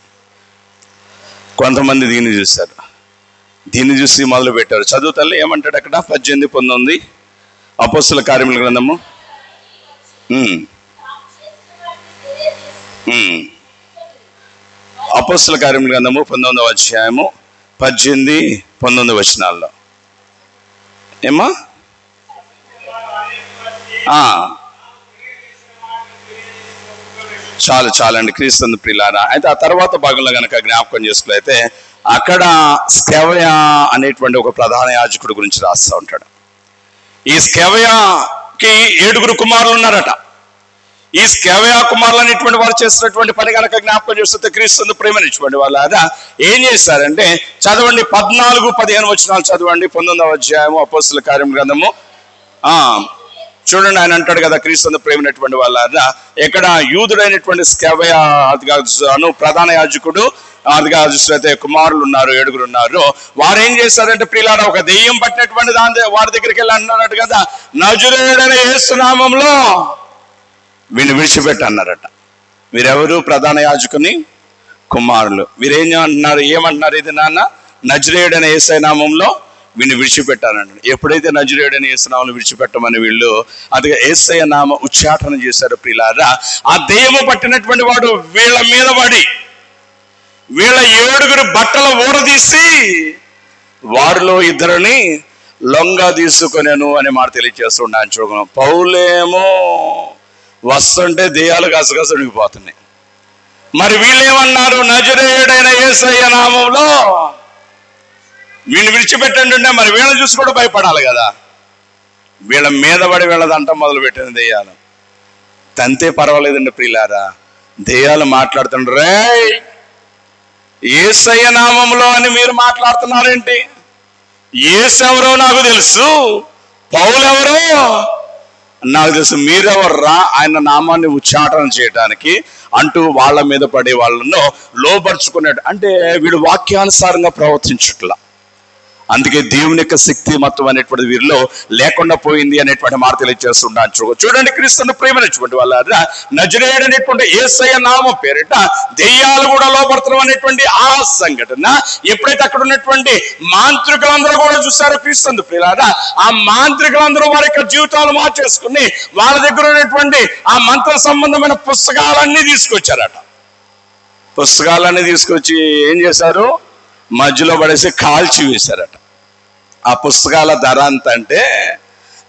దీన్ని చూసి మొదలు పెట్టారు. చదువు తల్లి ఏమంటాడు అక్కడ? 18-19 అపోస్తల కార్యముల గ్రంథము. అపోస్తల కార్యముల గ్రంథము 19వ అధ్యాయము 18-19 వచనాల్లో ఏమా? చాలండి క్రీస్తు ప్రియులారా. అయితే ఆ తర్వాత భాగంలో కనుక జ్ఞాపకం చేసుకున్నైతే, అక్కడ స్కెవయ అనేటువంటి ఒక ప్రధాన యాజకుడు గురించి రాస్తూ ఉంటాడు. ఈ స్కెవయకి 7 కుమారులు ఉన్నారట. ఈ స్కెవయ కుమారులు అనేటువంటి వారు చేసినటువంటి పని కనుక జ్ఞాపకం చేస్తే, క్రీస్తు ప్రేమనిచ్చినటువంటి వాళ్ళ ఏం చేశారంటే, చదవండి 14-15 వచనాలు చదవండి 19వ అధ్యాయము అపోస్తల కార్యం గ్రంథము. చూడండి, ఆయన అంటాడు కదా, క్రీస్తు ప్రేమైనటువంటి వాళ్ళ ఎక్కడ యూదుడైనటువంటి స్కెవయ అను ప్రధాన యాజకుడు అదిగా చూస్తే కుమారులు ఉన్నారు, 7 ఉన్నారు. వారు ఏం చేశారంటే ప్రియులారా, ఒక దెయ్యం పట్టినటువంటి వారి దగ్గరికి వెళ్ళి అన్నారట కదా, నజరేయుడైన యేసు నామములో వీడిని విడిచిపెట్టి అన్నారట. వీరెవరు? ప్రధాన యాజకుని కుమారులు. వీరేం ఏమంటున్నారు? ఇది నాన్న, నజరేయుడైన యేసు నామములో వీడిని విడిచిపెట్టానండి. ఎప్పుడైతే నజరేయుడైన యేసు నామములో విడిచిపెట్టమని వీళ్ళు అదిగా యేసయ్య నామ ఉచ్చాటన చేశారు ప్రియులారా, ఆ దెయ్యము పట్టినటువంటి వాడు వీళ్ళ మీద పడి వీళ్ళ 7 బట్టలు ఊడదీసి వారిలో 2 లొంగ తీసుకొనేను అనే మాట తెలియజేస్తున్నాను. చూడగలం. పౌలేమో వస్తుంటే దెయ్యాలు గసగస ఉడికిపోతున్నాయి. మరి వీళ్ళేమన్నారు? నజరేయుడైన యేసయ్య నామంలో వీళ్ళని విడిచిపెట్టండి అంటే మరి వీళ్ళని చూసి కూడా భయపడాలి కదా. వీళ్ళ మీద పడి వీళ్ళదంట మొదలు పెట్టిన దెయ్యాలు. తంతే పర్వాలేదండి ప్రియులారా, దెయ్యాలు మాట్లాడుతుండ్రు, రేయ్ యేసయ్య నామంలో అని మీరు మాట్లాడుతున్నారేంటి? యేసు ఎవరో నాకు తెలుసు, పౌలు ఎవరో నాకు తెలుసు, మీరెవర్రా ఆయన నామాన్ని ఉచ్చాటన చేయడానికి అంటూ వాళ్ళ మీద పడే వాళ్ళను లోపరుచుకున్నాడు. అంటే వీడు వాక్యానుసారంగా ప్రవర్తించట్లా. అందుకే దేవుని యొక్క శక్తి మొత్తం అనేటువంటిది వీరిలో లేకుండా పోయింది అనేటువంటి మాట తెలియజేస్తున్నాను. చూడండి, క్రీస్తును ప్రేమించినటువంటి వాళ్ళ నజరేయుడు అనేటువంటి యేసయ్య నామం పేరిట దెయ్యాలు కూడా లోపడతాం అనేటువంటి ఆ సంఘటన ఎప్పుడైతే అక్కడ ఉన్నటువంటి మాంత్రికులందరూ కూడా చూసారో క్రీస్తు ప్రియులారా, ఆ మాంత్రికులందరూ వారి యొక్క జీవితాలు మార్చేసుకుని వాళ్ళ దగ్గర ఉన్నటువంటి ఆ మంత్ర సంబంధమైన పుస్తకాలన్నీ తీసుకొచ్చారట. పుస్తకాలన్నీ తీసుకొచ్చి ఏం చేశారు? మధ్యలో పడేసి కాల్చి వేశారట. ఆ పుస్తకాల ధర అంత అంటే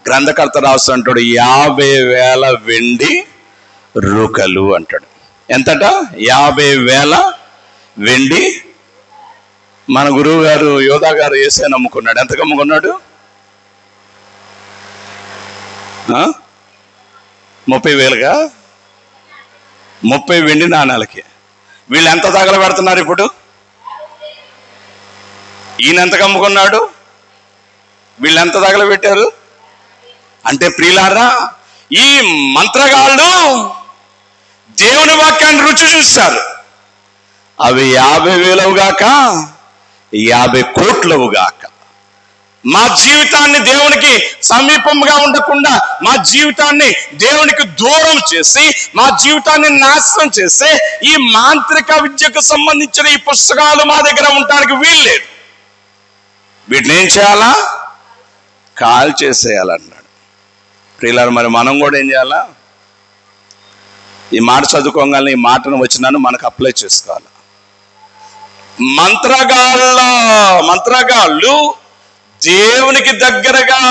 గ్రంథకర్త రాస్తుంటాడు 50,000 వెండి రూకలు అంటాడు. ఎంతట? 50,000 వెండి. మన గురువు గారు యోధా గారు యేసయ్య నమ్ముకున్నాడు. ఎంతకు అమ్ముకున్నాడు? 30,000గా 30 వెండి నాణాలకి. వీళ్ళు ఎంత తగల పెడుతున్నారు ఇప్పుడు? ఈయన ఎంతకు అమ్ముకున్నాడు? వీళ్ళు ఎంత తగలబెట్టారు? అంటే ప్రియులారా, ఈ మంత్రగాళ్ళు దేవుని వాక్యాన్ని రుచి చూస్తారు. అవి 50,000 గాక 50 కోట్లవు గాక. మా జీవితాన్ని దేవునికి సమీపంగా ఉండకుండా మా జీవితాన్ని దేవునికి దూరం చేసి మా జీవితాన్ని నాశనం చేసి ఈ మాంత్రిక విద్యకు సంబంధించిన ఈ పుస్తకాలు మా దగ్గర ఉండడానికి వీల్లేదు. వీటిని ఏం చేయాలా? కాల్ చేసేయాలన్నాడు. ప్రియులారా, మరి మనం కూడా ఏం చేయాలా? ఈ మాట చదువుకోగానే ఈ మాటను వచ్చినాను మనకు అప్లై చేసుకోవాలి. మంత్రగాళ్ళు దేవునికి దగ్గరగా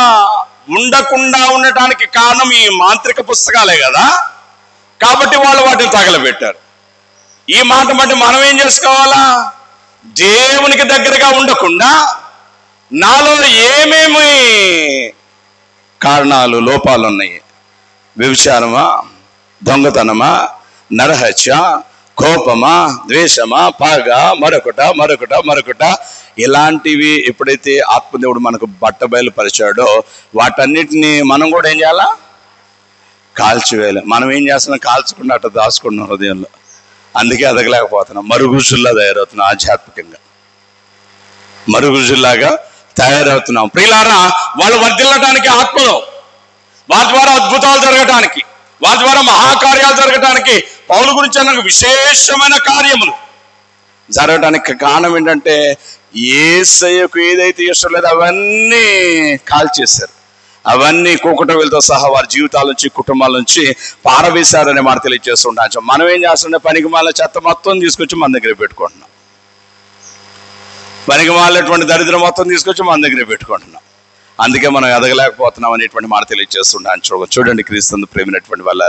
ఉండకుండా ఉండటానికి కారణం ఈ మాంత్రిక పుస్తకాలే కదా. కాబట్టి వాళ్ళు వాటిని తగలబెట్టారు. ఈ మాట బట్టి మనం ఏం చేసుకోవాలా? దేవునికి దగ్గరగా ఉండకుండా నాలో ఏమేమి కారణాలు, లోపాలు ఉన్నాయి? వ్యభిచారమా, దొంగతనమా, నరహత్య, కోపమా, ద్వేషమా, పగ, మరొకట ఇలాంటివి ఎప్పుడైతే ఆత్మదేవుడు మనకు బట్టబయలుపరిచాడో వాటన్నిటిని మనం కూడా ఏం చేయాలా? కాల్చివేయాలి. మనం ఏం చేస్తున్నాం? కాల్చకుండా అట్లా దాచుకుంటున్నాం హృదయంలో. అందుకే ఎదగలేకపోతున్నాం. మరుగుజుల్లా తయారవుతున్నాం. ఆధ్యాత్మికంగా మరుగుజుల్లాగా తయారవుతున్నాం. ప్రియులారా, వాళ్ళు వర్ధిల్లటానికి ఆత్మలో, వాళ్ళ ద్వారా అద్భుతాలు జరగటానికి, వాళ్ళ ద్వారా మహాకార్యాలు జరగటానికి, పౌలు గురించి అన్న విశేషమైన కార్యములు జరగడానికి కారణం ఏంటంటే యేసయ్యకు ఏదైతే ఇష్టం లేదో అవన్నీ కాల్చేశారు. అవన్నీ కూకటవేలతో సహా వారి జీవితాల నుంచి, కుటుంబాల నుంచి పారవేశారనే మాట తెలియజేస్తుంటాం. మనం ఏం చేస్తుంటే పనికి మాల చెత్త మొత్తం తీసుకొచ్చి మన దగ్గర పెట్టుకుంటున్నాం. పనికి మాలినటువంటి దరిద్రం మొత్తం తీసుకొచ్చి మన దగ్గర పెట్టుకుంటున్నాం. అందుకే మనం ఎదగలేకపోతున్నాం అనేటువంటి మాట తెలియజేస్తున్నాను. చూడండి, క్రీస్తును ప్రేమైనటువంటి వాళ్ళ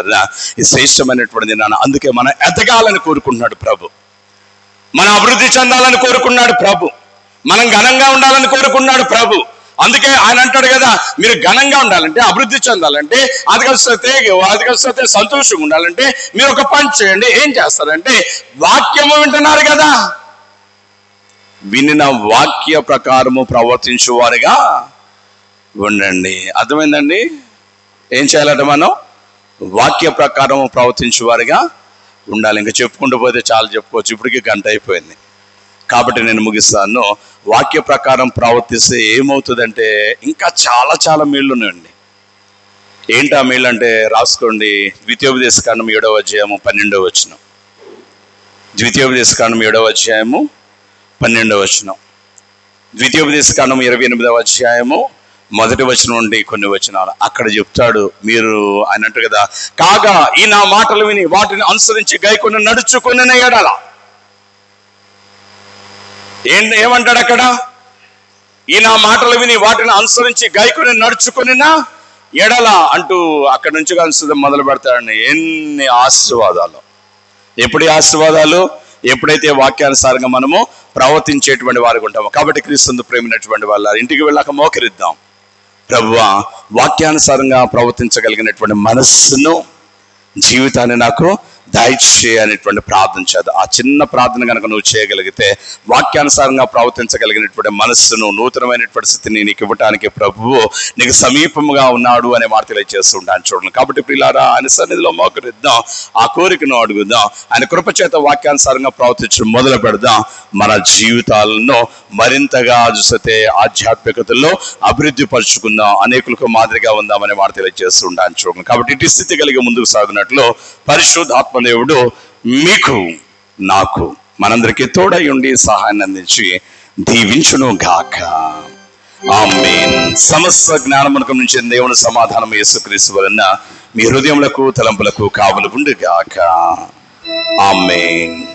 ఈ శ్రేష్టమైనటువంటిది నాన్న. అందుకే మనం ఎదగాలని కోరుకుంటున్నాడు ప్రభు. మనం అభివృద్ధి చెందాలని కోరుకున్నాడు ప్రభు. మనం ఘనంగా ఉండాలని కోరుకున్నాడు ప్రభు. అందుకే ఆయన అంటాడు కదా, మీరు ఘనంగా ఉండాలంటే, అభివృద్ధి చెందాలంటే, అధికస్తే సంతోషంగా ఉండాలంటే మీరు ఒక పని చేయండి. ఏం చేస్తారంటే వాక్యము వింటున్నారు కదా, వినిన వాక్య ప్రకారము ప్రవర్తించువారుగా ఉండండి. అర్థమైందండి? ఏం చేయాలంటే మనం వాక్య ప్రకారము ప్రవర్తించువారుగా ఉండాలి. ఇంకా చెప్పుకుంటూ పోతే చాలా చెప్పుకోవచ్చు. ఇప్పటికీ గంట అయిపోయింది కాబట్టి నేను ముగిస్తాను. వాక్య ప్రకారం ప్రవర్తిస్తే ఏమవుతుందంటే ఇంకా చాలా చాలా మేళ్ళు ఉన్నాయండి. ఏంటి ఆ మేళ్ళు అంటే రాసుకోండి. ద్వితీయోపదేశకాండం 7వ అధ్యాయము 12వ వచనం. ద్వితీయోపదేశకాండం 7వ అధ్యాయము 12వ వచనం. ద్వితీయోపదేశకాండం 28వ అధ్యాయము 1వ వచనం నుండి కొన్ని వచనాలు అక్కడ చెప్తాడు. మీరు ఆయన అంటారు కదా, కాగా ఈ నా మాటలు విని వాటిని అనుసరించి గైకొని నడుచుకొని ఎడల. ఏమంటాడు అక్కడ? ఈ నా మాటలు విని వాటిని అనుసరించి గైకొని నడుచుకొని ఎడల అంటూ అక్కడి నుంచి కలిసి మొదలు పెడతాడండి. ఎన్ని ఆశీర్వాదాలు! ఎప్పుడు ఆశీర్వాదాలు? ఎప్పుడైతే వాక్యానుసారంగా మనము ప్రవర్తించేటువంటి వారికి ఉంటామో. కాబట్టి క్రీస్తు ప్రేమైనటువంటి వాళ్ళ ఇంటికి వెళ్ళాక మోకరిద్దాం. ప్రభువా, వాక్యానుసారంగా ప్రవర్తించగలిగినటువంటి మనస్సును, జీవితాన్ని నాకు దయచేయనేటువంటి ప్రార్థన చేద్దాం. ఆ చిన్న ప్రార్థన కనుక నువ్వు చేయగలిగితే వాక్యానుసారంగా ప్రవర్తించగలిగినటువంటి మనస్సును, నూతనమైనటువంటి స్థితిని నీకు ఇవ్వటానికి ప్రభువు నీకు సమీపముగా ఉన్నాడు అనే మాట తెలియజేస్తూ ఉంటాను. చూడండి. కాబట్టి ప్రియులారా, ఆయన సన్నిధిలో మోకరిద్దాం, ఆ కోరికను అడుగుదాం. ఆయన కృపచేత వాక్యానుసారంగా ప్రవర్తించడం మొదలు పెడదాం. మన జీవితాలను మరింతగా చూస్తే ఆధ్యాత్మికతలో అభివృద్ధి పరుచుకుందాం, అనేకులకు మాదిరిగా ఉందామనే మాట తెలియజేస్తూ ఉంటాను. చూడండి. కాబట్టి ఇటు స్థితి కలిగి ముందుకు సాగినట్లు పరిశుద్ధాత్మ దేవుడు మీకు, నాకు, మనందరికీ తోడై ఉండి సహాయాన్ని అందించి దీవించును గాక. ఆమేన్. సమస్త జ్ఞానమునకు నుంచి దేవుని సమాధానం యేసుక్రీస్తు వలన మీ హృదయములకు తలంపులకు కావలి ఉండుగాక. ఆమేన్.